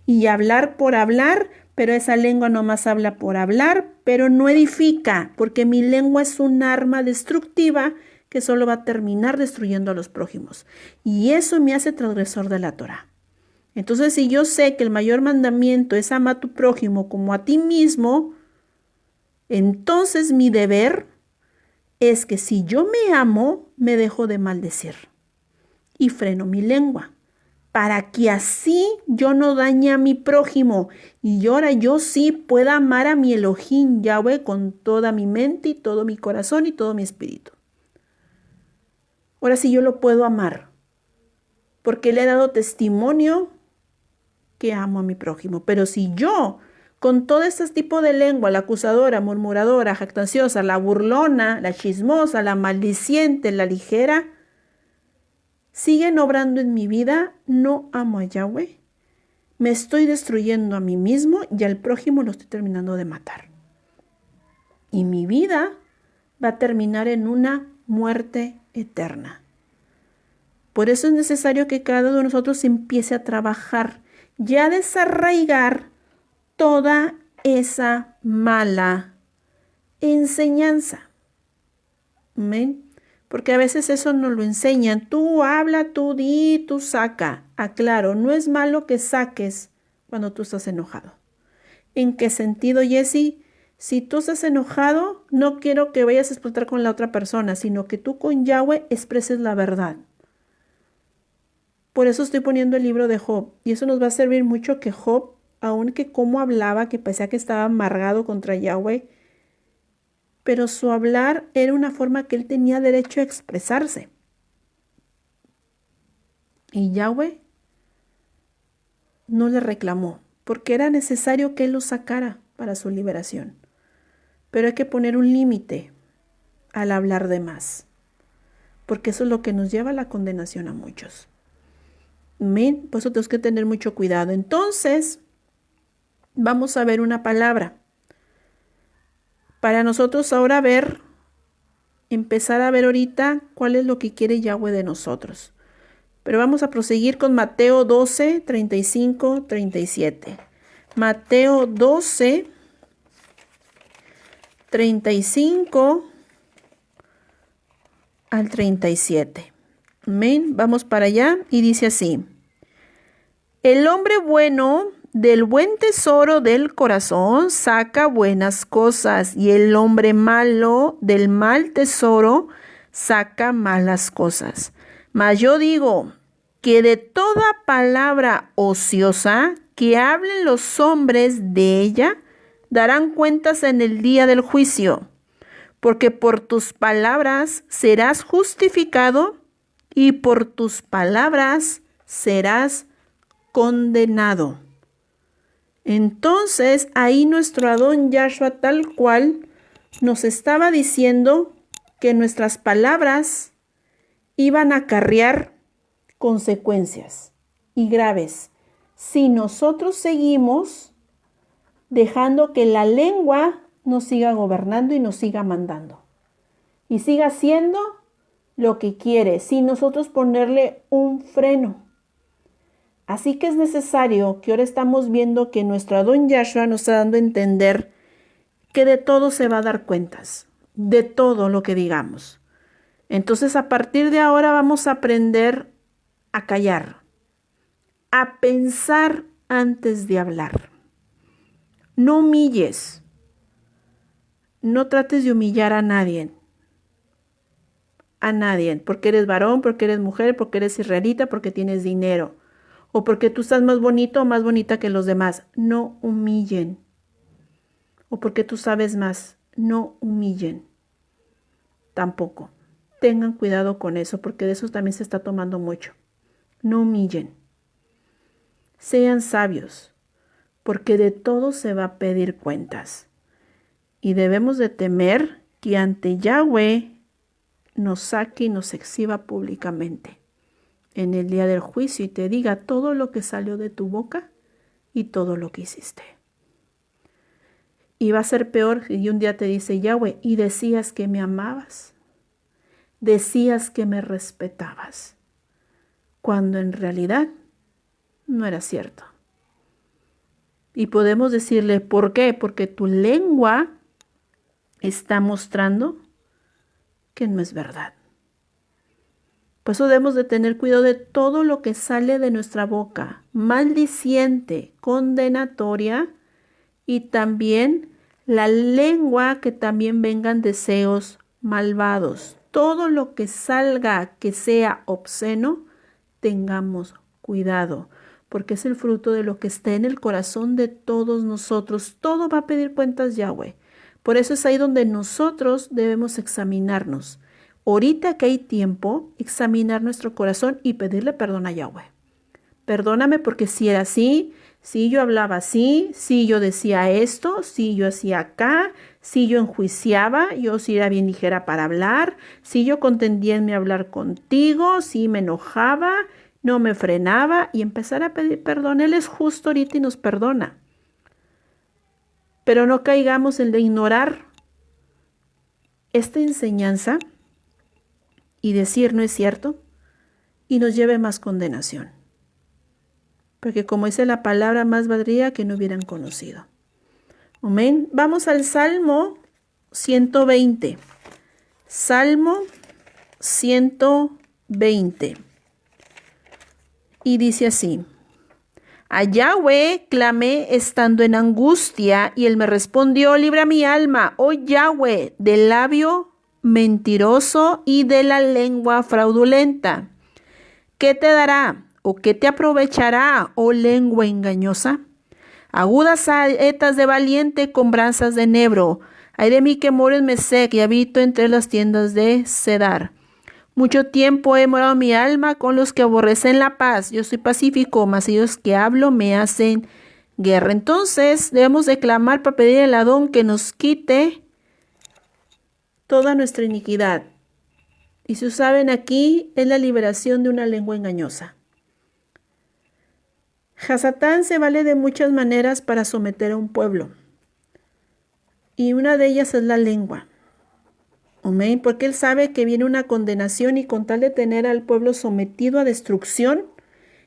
Y hablar por hablar, pero esa lengua nomás habla por hablar, pero no edifica, porque mi lengua es un arma destructiva que solo va a terminar destruyendo a los prójimos. Y eso me hace transgresor de la Torah. Entonces, si yo sé que el mayor mandamiento es ama a tu prójimo como a ti mismo, entonces mi deber es que si yo me amo, me dejo de maldecir y freno mi lengua, para que así yo no dañe a mi prójimo y ahora yo sí pueda amar a mi Elohim Yahweh con toda mi mente y todo mi corazón y todo mi espíritu. Ahora sí yo lo puedo amar, porque le he dado testimonio que amo a mi prójimo. Pero si yo, con todo este tipo de lengua, la acusadora, murmuradora, jactanciosa, la burlona, la chismosa, la maldiciente, la ligera, siguen obrando en mi vida, no amo a Yahweh, me estoy destruyendo a mí mismo y al prójimo lo estoy terminando de matar. Y mi vida va a terminar en una muerte eterna. Por eso es necesario que cada uno de nosotros empiece a trabajar y a desarraigar toda esa mala enseñanza. ¿Amén? Porque a veces eso nos lo enseñan. Tú habla, tú di, tú saca. Aclaro, no es malo que saques cuando tú estás enojado. ¿En qué sentido, Jessy? Si tú estás enojado, no quiero que vayas a explotar con la otra persona, sino que tú con Yahweh expreses la verdad. Por eso estoy poniendo el libro de Job. Y eso nos va a servir mucho que Job, aunque cómo hablaba, que parecía que estaba amargado contra Yahweh, pero su hablar era una forma que él tenía derecho a expresarse. Y Yahweh no le reclamó, porque era necesario que él lo sacara para su liberación. Pero hay que poner un límite al hablar de más, porque eso es lo que nos lleva a la condenación a muchos. Amén. Por eso tenemos que tener mucho cuidado. Entonces, vamos a ver una palabra. Para nosotros ahora empezar a ver ahorita cuál es lo que quiere Yahweh de nosotros. Pero vamos a proseguir con Mateo 12, 35, 37. Mateo 12, 35 al 37. Amén. Vamos para allá y dice así. El hombre bueno del buen tesoro del corazón saca buenas cosas, y el hombre malo del mal tesoro saca malas cosas. Mas yo digo que de toda palabra ociosa que hablen los hombres de ella, darán cuentas en el día del juicio, porque por tus palabras serás justificado y por tus palabras serás condenado. Entonces ahí nuestro Adón Yahshua tal cual nos estaba diciendo que nuestras palabras iban a acarrear consecuencias y graves si nosotros seguimos dejando que la lengua nos siga gobernando y nos siga mandando y siga haciendo lo que quiere sin nosotros ponerle un freno. Así que es necesario que ahora estamos viendo que nuestro Adón Yahshua nos está dando a entender que de todo se va a dar cuentas, de todo lo que digamos. Entonces a partir de ahora vamos a aprender a callar, a pensar antes de hablar. No humilles, no trates de humillar a nadie, porque eres varón, porque eres mujer, porque eres israelita, porque tienes dinero. O porque tú estás más bonito o más bonita que los demás. No humillen. O porque tú sabes más. No humillen. Tampoco. Tengan cuidado con eso, porque de eso también se está tomando mucho. No humillen. Sean sabios, porque de todo se va a pedir cuentas. Y debemos de temer que ante Yahweh nos saque y nos exhiba públicamente en el día del juicio y te diga todo lo que salió de tu boca y todo lo que hiciste. Y va a ser peor si un día te dice Yahweh, y decías que me amabas, decías que me respetabas, cuando en realidad no era cierto. Y podemos decirle, ¿por qué? Porque tu lengua está mostrando que no es verdad. Por eso debemos de tener cuidado de todo lo que sale de nuestra boca, maldiciente, condenatoria, y también la lengua que también vengan deseos malvados. Todo lo que salga que sea obsceno, tengamos cuidado, porque es el fruto de lo que está en el corazón de todos nosotros. Todo va a pedir cuentas Yahweh. Por eso es ahí donde nosotros debemos examinarnos. Ahorita que hay tiempo, examinar nuestro corazón y pedirle perdón a Yahweh. Perdóname porque si era así, si yo hablaba así, si yo decía esto, si yo hacía acá, si yo enjuiciaba, yo si era bien ligera para hablar, si yo contendía en mi hablar contigo, si me enojaba, no me frenaba, y empezar a pedir perdón. Él es justo ahorita y nos perdona. Pero no caigamos en de ignorar esta enseñanza y decir no es cierto y nos lleve más condenación. Porque como dice la palabra, más valdría que no hubieran conocido. Amén. Vamos al Salmo 120. Salmo 120. Y dice así. A Yahweh clamé estando en angustia, y él me respondió, libra mi alma, oh Yahweh, del labio mentiroso y de la lengua fraudulenta. ¿Qué te dará o qué te aprovechará, oh lengua engañosa? Agudas saetas de valiente con brasas de enebro. Ay de mí que moro en Mesec y habito entre las tiendas de Cedar. Mucho tiempo he morado mi alma con los que aborrecen la paz. Yo soy pacífico, mas ellos que hablo me hacen guerra. Entonces debemos de clamar para pedir al Adón que nos quite toda nuestra iniquidad. Y si saben, aquí es la liberación de una lengua engañosa. Hasatán se vale de muchas maneras para someter a un pueblo. Y una de ellas es la lengua. Amén, porque él sabe que viene una condenación y con tal de tener al pueblo sometido a destrucción,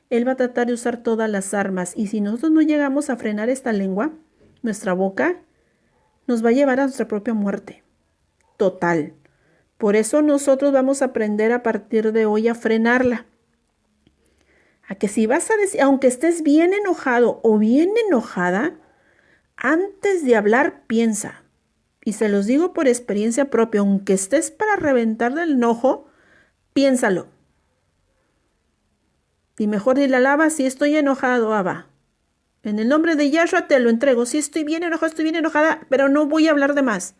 él va a tratar de usar todas las armas. Y si nosotros no llegamos a frenar esta lengua, nuestra boca, nos va a llevar a nuestra propia muerte. Total. Por eso nosotros vamos a aprender a partir de hoy a frenarla. A que si vas a decir, aunque estés bien enojado o bien enojada, antes de hablar, piensa. Y se los digo por experiencia propia, aunque estés para reventar del enojo, piénsalo. Y mejor dile al Abba, si estoy enojado, Abba. En el nombre de Yahshua te lo entrego. Si estoy bien enojado, estoy bien enojada, pero no voy a hablar de más.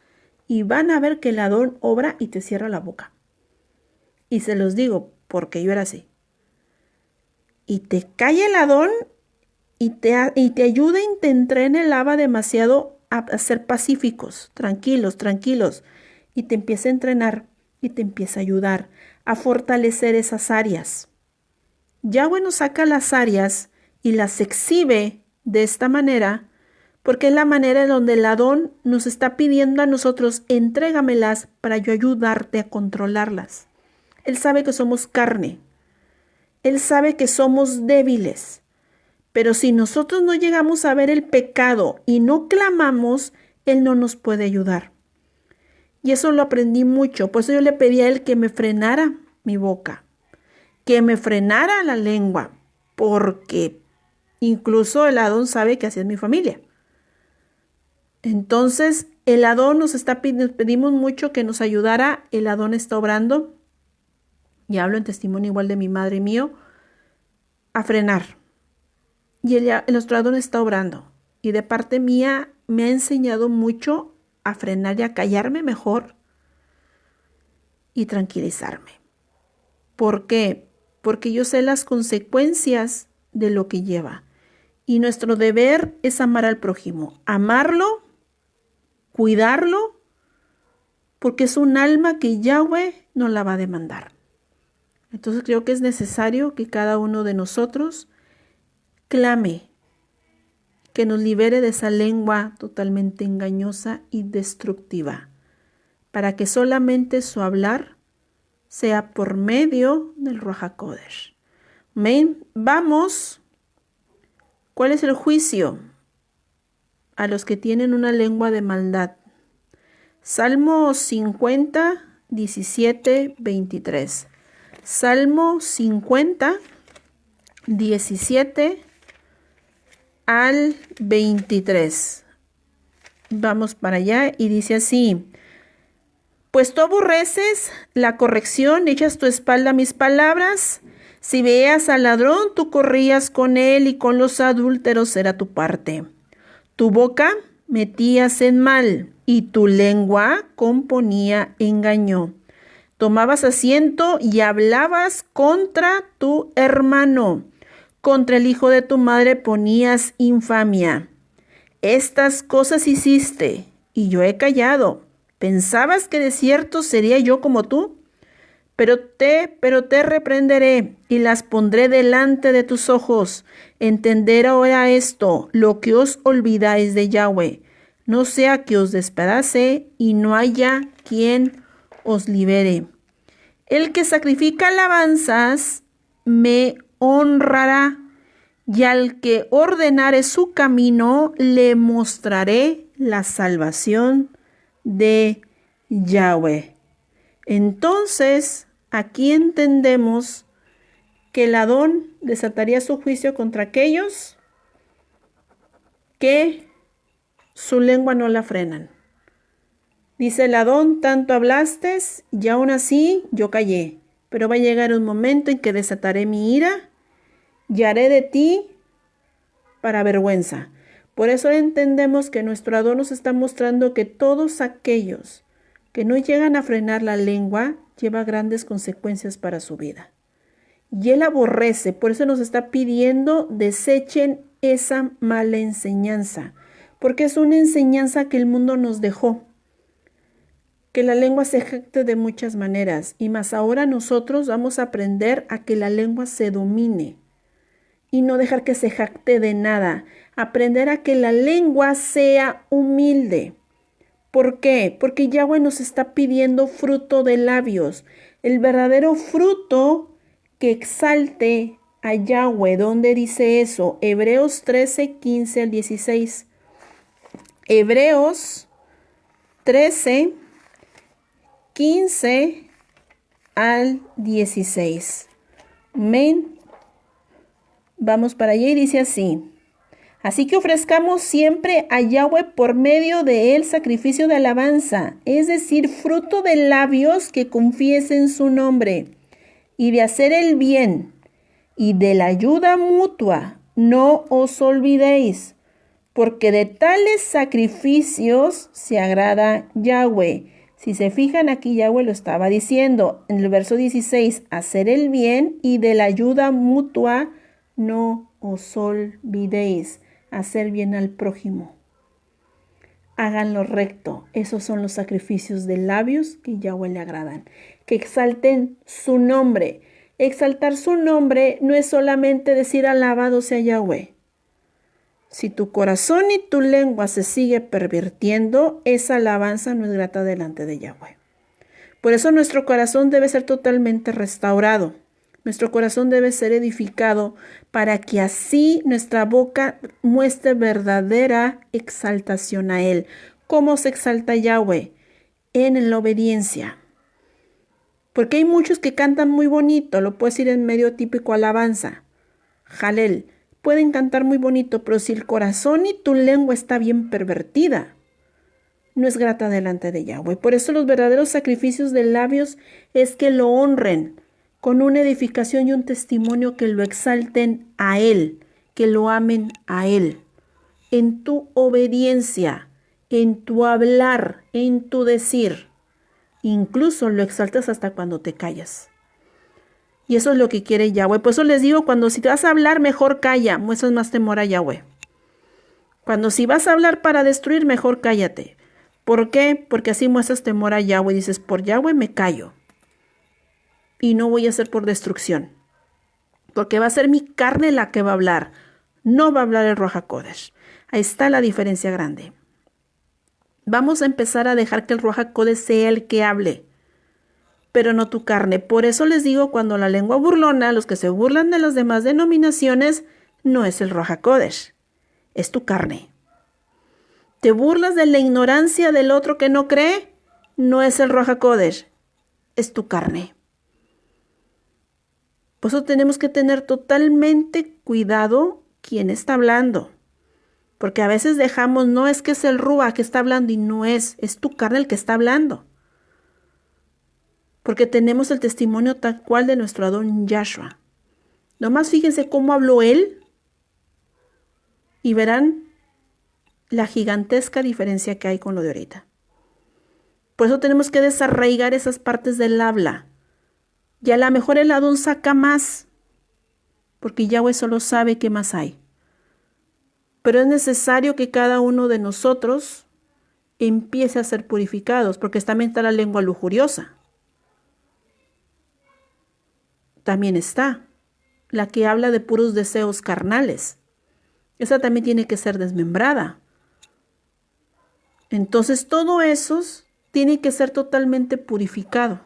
Y van a ver que el Adón obra y te cierra la boca. Y se los digo porque yo era así. Y te calla el Adón y te ayuda y te entrena el Abba demasiado a ser pacíficos, tranquilos. Y te empieza a entrenar y te empieza a ayudar a fortalecer esas áreas. Yahweh nos saca las áreas y las exhibe de esta manera porque es la manera en donde el Adón nos está pidiendo a nosotros, entrégamelas para yo ayudarte a controlarlas. Él sabe que somos carne. Él sabe que somos débiles. Pero si nosotros no llegamos a ver el pecado y no clamamos, Él no nos puede ayudar. Y eso lo aprendí mucho. Por eso yo le pedí a Él que me frenara mi boca, que me frenara la lengua, porque incluso el Adón sabe que así es mi familia. Entonces, el Adón nos pedimos mucho que nos ayudara. El Adón está obrando, y hablo en testimonio igual de mi madre y mío, a frenar. Y nuestro Adón está obrando. Y de parte mía me ha enseñado mucho a frenar y a callarme mejor y tranquilizarme. ¿Por qué? Porque yo sé las consecuencias de lo que lleva. Y nuestro deber es amar al prójimo. Amarlo, cuidarlo, porque es un alma que Yahweh nos la va a demandar. Entonces creo que es necesario que cada uno de nosotros clame, que nos libere de esa lengua totalmente engañosa y destructiva, para que solamente su hablar sea por medio del Ruach HaKodesh. Amén. Vamos. ¿Cuál es el juicio a los que tienen una lengua de maldad? Salmo 50, 17, 23. Salmo 50, 17 al 23. Vamos para allá y dice así: pues tú aborreces la corrección, echas tu espalda a mis palabras. Si veías al ladrón, tú corrías con él, y con los adúlteros era tu parte. Tu boca metías en mal, y tu lengua componía engaño. Tomabas asiento y hablabas contra tu hermano. Contra el hijo de tu madre ponías infamia. Estas cosas hiciste, y yo he callado. ¿Pensabas que de cierto sería yo como tú? Pero te reprenderé y las pondré delante de tus ojos. Entender ahora esto, lo que os olvidáis de Yahweh. No sea que os despedace y no haya quien os libere. El que sacrifica alabanzas me honrará, y al que ordenare su camino le mostraré la salvación de Yahweh. Entonces, aquí entendemos que el Adón desataría su juicio contra aquellos que su lengua no la frenan. Dice el Adón: tanto hablaste y aún así yo callé, pero va a llegar un momento en que desataré mi ira y haré de ti para vergüenza. Por eso entendemos que nuestro Adón nos está mostrando que todos aquellos que no llegan a frenar la lengua lleva grandes consecuencias para su vida. Y Él aborrece, por eso nos está pidiendo desechen esa mala enseñanza, porque es una enseñanza que el mundo nos dejó. Que la lengua se jacte de muchas maneras, y más ahora nosotros vamos a aprender a que la lengua se domine y no dejar que se jacte de nada. Aprender a que la lengua sea humilde. ¿Por qué? Porque Yahweh nos está pidiendo fruto de labios. El verdadero fruto que exalte a Yahweh. ¿Dónde dice eso? Hebreos 13, 15 al 16. Hebreos 13, 15 al 16. Amén. Vamos para allá y dice así. Así que ofrezcamos siempre a Yahweh por medio de él sacrificio de alabanza, es decir, fruto de labios que confiesen su nombre, y de hacer el bien, y de la ayuda mutua, no os olvidéis, porque de tales sacrificios se agrada Yahweh. Si se fijan aquí, Yahweh lo estaba diciendo en el verso 16, hacer el bien y de la ayuda mutua, no os olvidéis. Hacer bien al prójimo. Hagan lo recto. Esos son los sacrificios de labios que Yahweh le agradan. Que exalten su nombre. Exaltar su nombre no es solamente decir alabado sea Yahweh. Si tu corazón y tu lengua se sigue pervirtiendo, esa alabanza no es grata delante de Yahweh. Por eso nuestro corazón debe ser totalmente restaurado. Nuestro corazón debe ser edificado para que así nuestra boca muestre verdadera exaltación a Él. ¿Cómo se exalta Yahweh? En la obediencia. Porque hay muchos que cantan muy bonito, lo puedes decir en medio típico alabanza. Jalel, pueden cantar muy bonito, pero si el corazón y tu lengua está bien pervertida, no es grata delante de Yahweh. Por eso los verdaderos sacrificios de labios es que lo honren con una edificación y un testimonio que lo exalten a Él, que lo amen a Él. En tu obediencia, en tu hablar, en tu decir. Incluso lo exaltas hasta cuando te callas. Y eso es lo que quiere Yahweh. Por eso les digo, cuando si te vas a hablar, mejor calla, muestras más temor a Yahweh. Cuando si vas a hablar para destruir, mejor cállate. ¿Por qué? Porque así muestras temor a Yahweh. Dices, por Yahweh me callo. Y no voy a hacer por destrucción. Porque va a ser mi carne la que va a hablar. No va a hablar el Ruach HaKodesh. Ahí está la diferencia grande. Vamos a empezar a dejar que el Ruach HaKodesh sea el que hable. Pero no tu carne. Por eso les digo, cuando la lengua burlona, los que se burlan de las demás denominaciones, no es el Ruach HaKodesh. Es tu carne. ¿Te burlas de la ignorancia del otro que no cree? No es el Ruach HaKodesh. Es tu carne. Por eso tenemos que tener totalmente cuidado quién está hablando. Porque a veces dejamos, no es que es el Ruach que está hablando y no es tu carne el que está hablando. Porque tenemos el testimonio tal cual de nuestro Adón Yahshua. Nomás fíjense cómo habló él y verán la gigantesca diferencia que hay con lo de ahorita. Por eso tenemos que desarraigar esas partes del habla. Y a lo mejor el Adón saca más, porque Yahweh solo sabe qué más hay. Pero es necesario que cada uno de nosotros empiece a ser purificados, porque también está la lengua lujuriosa. También está la que habla de puros deseos carnales. Esa también tiene que ser desmembrada. Entonces todo eso tiene que ser totalmente purificado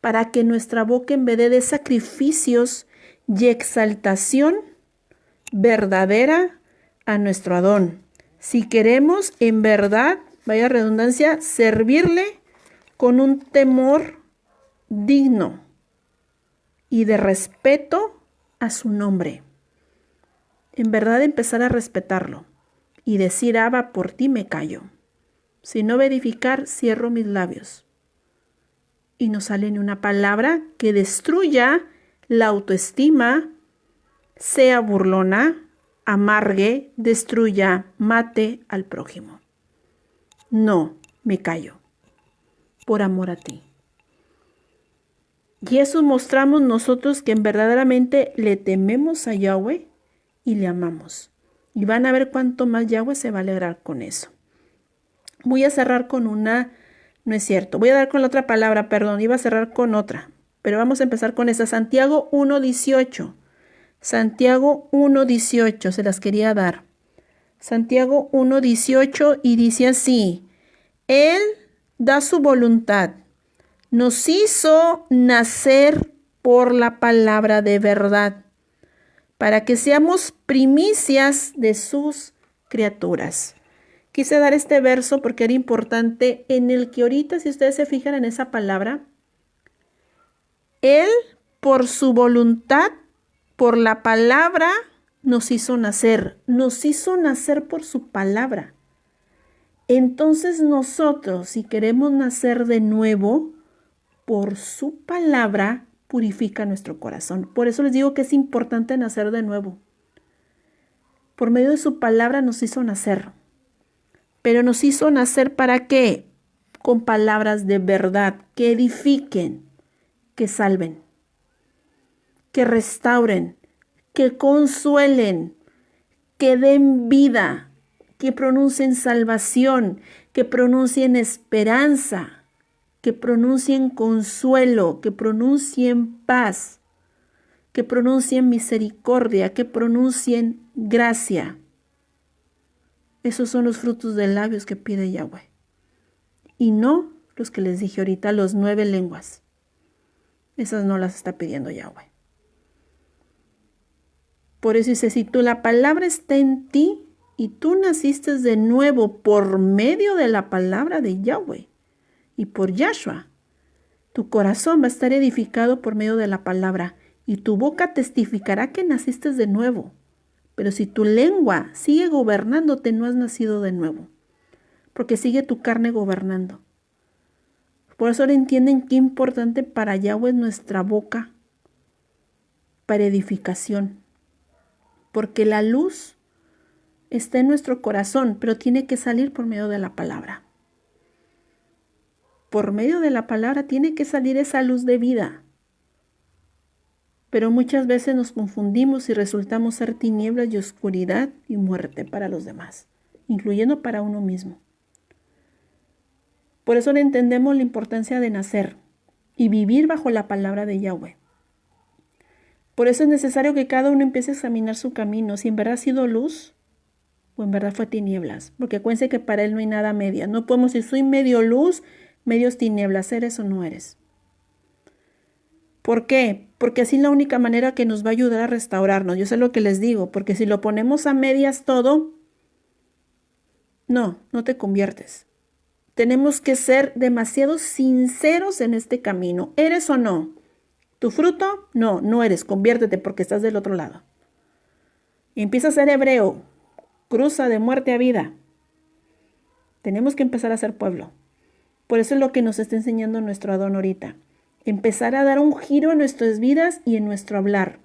para que nuestra boca en vez de sacrificios y exaltación verdadera a nuestro Adón. Si queremos en verdad, vaya redundancia, servirle con un temor digno y de respeto a su nombre. En verdad empezar a respetarlo y decir, Abba, por ti me callo. Si no verificar, cierro mis labios. Y no sale ni una palabra que destruya la autoestima, sea burlona, amargue, destruya, mate al prójimo. No, me callo, por amor a ti. Y eso mostramos nosotros que verdaderamente le tememos a Yahweh y le amamos. Y van a ver cuánto más Yahweh se va a alegrar con eso. Voy a cerrar con una, no es cierto, voy a dar con la otra palabra, perdón, iba a cerrar con otra, pero vamos a empezar con esa. Santiago 1:18. Santiago 1:18, se las quería dar. Santiago 1:18 y dice así: Él da su voluntad, nos hizo nacer por la palabra de verdad, para que seamos primicias de sus criaturas. Quise dar este verso porque era importante, en el que ahorita, si ustedes se fijan en esa palabra, Él por su voluntad, por la palabra, nos hizo nacer por su palabra. Entonces nosotros, si queremos nacer de nuevo, por su palabra, purifica nuestro corazón. Por eso les digo que es importante nacer de nuevo. Por medio de su palabra nos hizo nacer. Pero nos hizo nacer ¿para qué? Con palabras de verdad, que edifiquen, que salven, que restauren, que consuelen, que den vida, que pronuncien salvación, que pronuncien esperanza, que pronuncien consuelo, que pronuncien paz, que pronuncien misericordia, que pronuncien gracia. Esos son los frutos de labios que pide Yahweh. Y no los que les dije ahorita, los 9 lenguas. Esas no las está pidiendo Yahweh. Por eso dice, si la palabra está en ti y tú naciste de nuevo por medio de la palabra de Yahweh y por Yahshua, tu corazón va a estar edificado por medio de la palabra y tu boca testificará que naciste de nuevo. Pero si tu lengua sigue gobernándote, no has nacido de nuevo, porque sigue tu carne gobernando. Por eso ahora entienden qué importante para Yahweh es nuestra boca, para edificación. Porque la luz está en nuestro corazón, pero tiene que salir por medio de la palabra. Por medio de la palabra tiene que salir esa luz de vida. Pero muchas veces nos confundimos y resultamos ser tinieblas y oscuridad y muerte para los demás, incluyendo para uno mismo. Por eso le entendemos la importancia de nacer y vivir bajo la palabra de Yahweh. Por eso es necesario que cada uno empiece a examinar su camino, si en verdad ha sido luz o en verdad fue tinieblas. Porque acuérdense que para Él no hay nada media. No podemos decir soy medio luz, medios tinieblas. ¿Eres o no eres? ¿Por qué? Porque así es la única manera que nos va a ayudar a restaurarnos. Yo sé lo que les digo, porque si lo ponemos a medias todo, no te conviertes. Tenemos que ser demasiado sinceros en este camino. ¿Eres o no? ¿Tu fruto? No eres. Conviértete porque estás del otro lado. Y empieza a ser hebreo. Cruza de muerte a vida. Tenemos que empezar a ser pueblo. Por eso es lo que nos está enseñando nuestro Adón ahorita. Empezar a dar un giro en nuestras vidas y en nuestro hablar.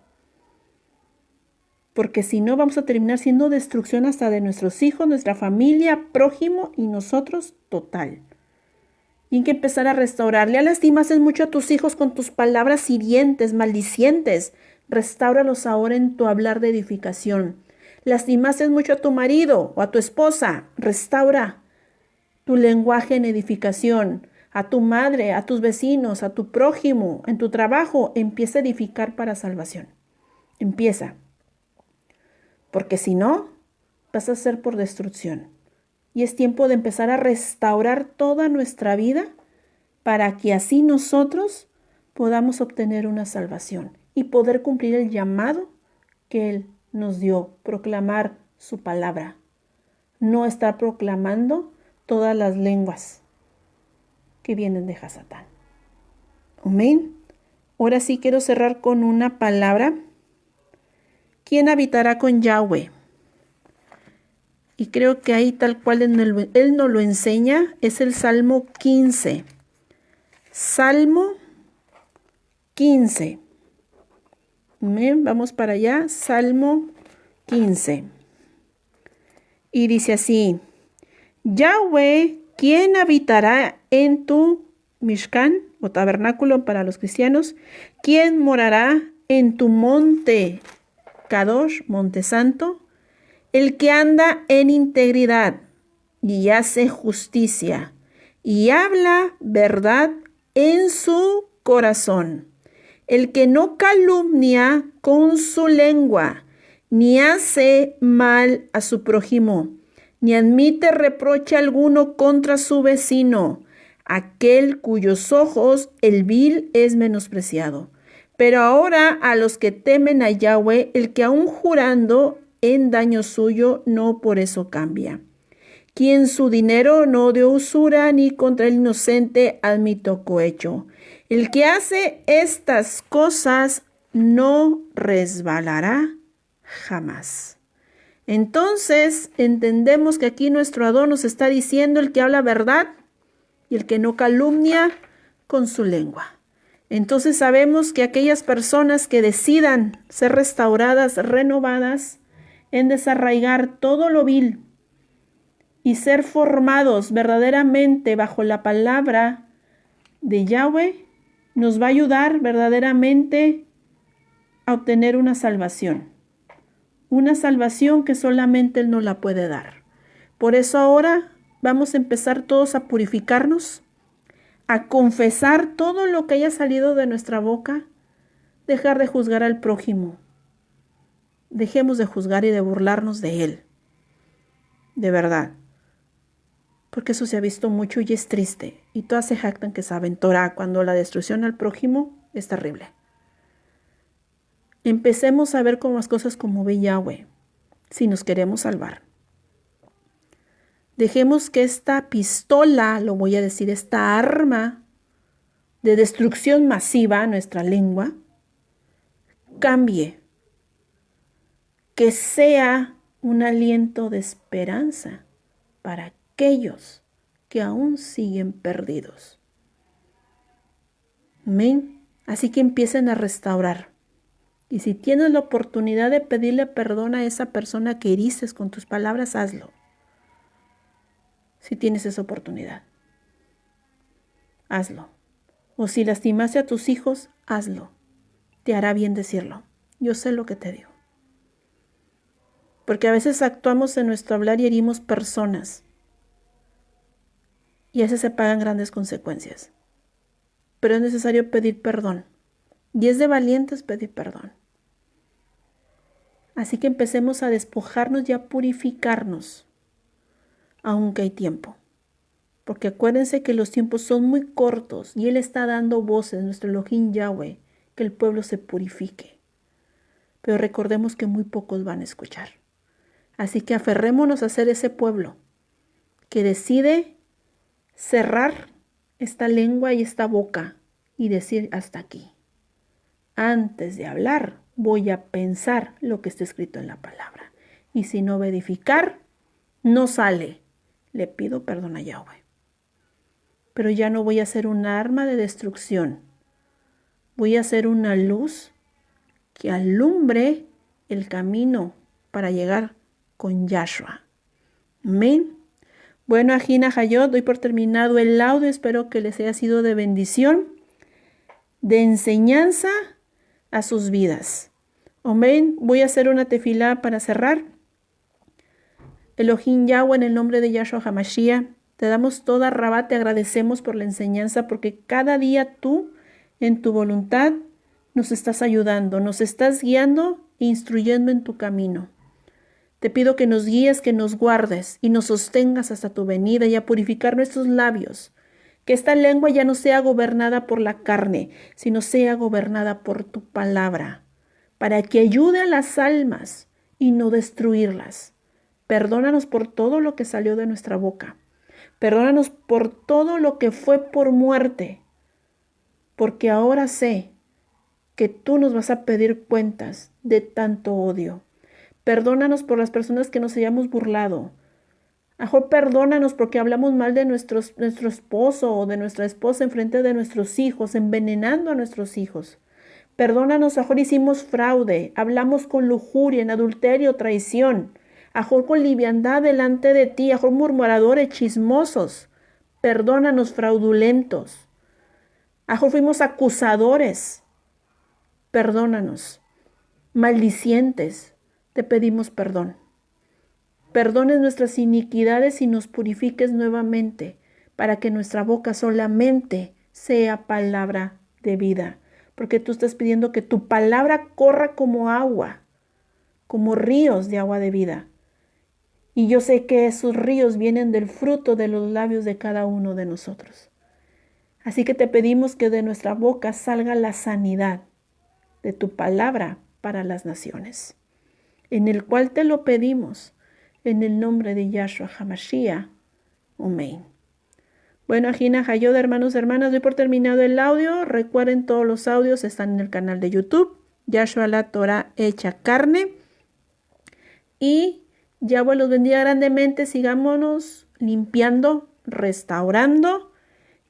Porque si no vamos a terminar siendo destrucción hasta de nuestros hijos, nuestra familia, prójimo y nosotros total. Y hay que empezar a restaurar. Ya lastimaste mucho a tus hijos con tus palabras hirientes, maldicientes. Restáuralos ahora en tu hablar de edificación. Lastimaste mucho a tu marido o a tu esposa. Restaura tu lenguaje en edificación. A tu madre, a tus vecinos, a tu prójimo, en tu trabajo. Empieza a edificar para salvación. Empieza. Porque si no, vas a ser por destrucción. Y es tiempo de empezar a restaurar toda nuestra vida para que así nosotros podamos obtener una salvación y poder cumplir el llamado que Él nos dio, proclamar su palabra. No estar proclamando todas las lenguas que vienen de Hasatán. Amén. Ahora sí quiero cerrar con una palabra. ¿Quién habitará con Yahweh? Y creo que ahí tal cual Él nos lo enseña, es el Salmo 15. Salmo 15. Amén. Vamos para allá. Salmo 15. Y dice así: Yahweh, ¿quién habitará en tu Mishkan o tabernáculo para los cristianos. ¿Quién morará en tu monte Kadosh, monte santo? El que anda en integridad y hace justicia y habla verdad en su corazón. El que no calumnia con su lengua, ni hace mal a su prójimo, ni admite reproche alguno contra su vecino, aquel cuyos ojos el vil es menospreciado. Pero ahora a los que temen a Yahweh, el que aun jurando en daño suyo, no por eso cambia. Quien su dinero no de usura, ni contra el inocente admito cohecho. El que hace estas cosas no resbalará jamás. Entonces entendemos que aquí nuestro Adón nos está diciendo el que habla verdad y el que no calumnia con su lengua. Entonces sabemos que aquellas personas que decidan ser restauradas, renovadas, en desarraigar todo lo vil y ser formados verdaderamente bajo la palabra de Yahweh, nos va a ayudar verdaderamente a obtener una salvación que solamente Él nos la puede dar. Por eso ahora vamos a empezar todos a purificarnos, a confesar todo lo que haya salido de nuestra boca, dejar de juzgar al prójimo. Dejemos de juzgar y de burlarnos de él. De verdad. Porque eso se ha visto mucho y es triste. Y todas se jactan que saben Torah cuando la destrucción al prójimo es terrible. Empecemos a ver con las cosas como ve Yahweh, si nos queremos salvar. Dejemos que esta pistola, lo voy a decir, esta arma de destrucción masiva, nuestra lengua, cambie. Que sea un aliento de esperanza para aquellos que aún siguen perdidos. Amén. Así que empiecen a restaurar. Y si tienes la oportunidad de pedirle perdón a esa persona que heriste con tus palabras, hazlo. Si tienes esa oportunidad, hazlo. O si lastimaste a tus hijos, hazlo. Te hará bien decirlo. Yo sé lo que te digo. Porque a veces actuamos en nuestro hablar y herimos personas. Y a veces se pagan grandes consecuencias. Pero es necesario pedir perdón. Y es de valientes pedir perdón. Así que empecemos a despojarnos y a purificarnos. Aunque hay tiempo. Porque acuérdense que los tiempos son muy cortos. Y Él está dando voces, nuestro Elohim Yahweh, que el pueblo se purifique. Pero recordemos que muy pocos van a escuchar. Así que aferrémonos a ser ese pueblo que decide cerrar esta lengua y esta boca y decir hasta aquí. Antes de hablar, voy a pensar lo que está escrito en la palabra. Y si no va a edificar, no sale. Le pido perdón a Yahweh. Pero ya no voy a ser un arma de destrucción. Voy a ser una luz que alumbre el camino para llegar con Yahshua. Amén. Bueno, Ajina Hayot, doy por terminado el audio. Espero que les haya sido de bendición, de enseñanza a sus vidas. Amén. Voy a hacer una tefilá para cerrar. Elohim Yahweh, en el nombre de Yahshua HaMashiach, te damos toda rabá, te agradecemos por la enseñanza, porque cada día tú, en tu voluntad, nos estás ayudando, nos estás guiando e instruyendo en tu camino. Te pido que nos guíes, que nos guardes y nos sostengas hasta tu venida y a purificar nuestros labios. Que esta lengua ya no sea gobernada por la carne, sino sea gobernada por tu palabra, para que ayude a las almas y no destruirlas. Perdónanos por todo lo que salió de nuestra boca. Perdónanos por todo lo que fue por muerte, porque ahora sé que tú nos vas a pedir cuentas de tanto odio. Perdónanos por las personas que nos hayamos burlado. Mejor perdónanos porque hablamos mal de nuestro esposo o de nuestra esposa en frente de nuestros hijos, envenenando a nuestros hijos. Perdónanos, mejor hicimos fraude, hablamos con lujuria, en adulterio, traición. Mejor con liviandad delante de ti, mejor murmuradores, chismosos. Perdónanos, fraudulentos. A lo mejor fuimos acusadores. Perdónanos. Maldicientes. Te pedimos perdón. Perdones nuestras iniquidades y nos purifiques nuevamente para que nuestra boca solamente sea palabra de vida. Porque tú estás pidiendo que tu palabra corra como agua, como ríos de agua de vida. Y yo sé que esos ríos vienen del fruto de los labios de cada uno de nosotros. Así que te pedimos que de nuestra boca salga la sanidad de tu palabra para las naciones, en el cual te lo pedimos, en el nombre de Yahshua HaMashiach. Amén. Bueno, Ajina Hayod, hermanos, hermanas, doy por terminado el audio. Recuerden, todos los audios están en el canal de YouTube, Yahshua la Torah hecha carne. Y Yahweh los bendiga grandemente. Sigámonos limpiando, restaurando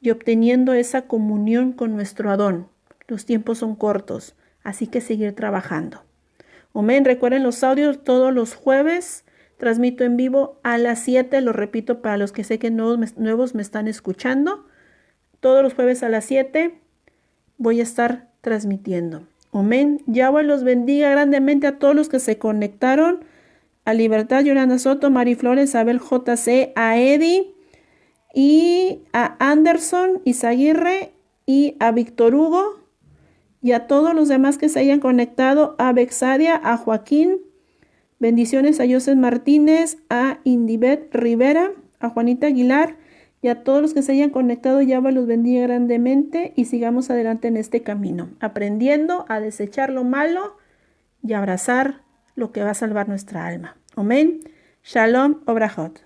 y obteniendo esa comunión con nuestro Adón. Los tiempos son cortos, así que seguir trabajando. Amén. Recuerden los audios todos los jueves. Transmito en vivo a las 7, lo repito para los que sé que nuevos me están escuchando. Todos los jueves a las 7 voy a estar transmitiendo. Amén. Yahweh los bendiga grandemente a todos los que se conectaron. A Libertad, Yolanda Soto, Mari Flores, Abel JC, a Eddie y a Anderson, Isaguirre y a Víctor Hugo y a todos los demás que se hayan conectado, a Bexadia, a Joaquín. Bendiciones a José Martínez, a Indibet Rivera, a Juanita Aguilar y a todos los que se hayan conectado. Yahweh los bendiga grandemente y sigamos adelante en este camino, aprendiendo a desechar lo malo y abrazar lo que va a salvar nuestra alma. Amén. Shalom, Obrajot.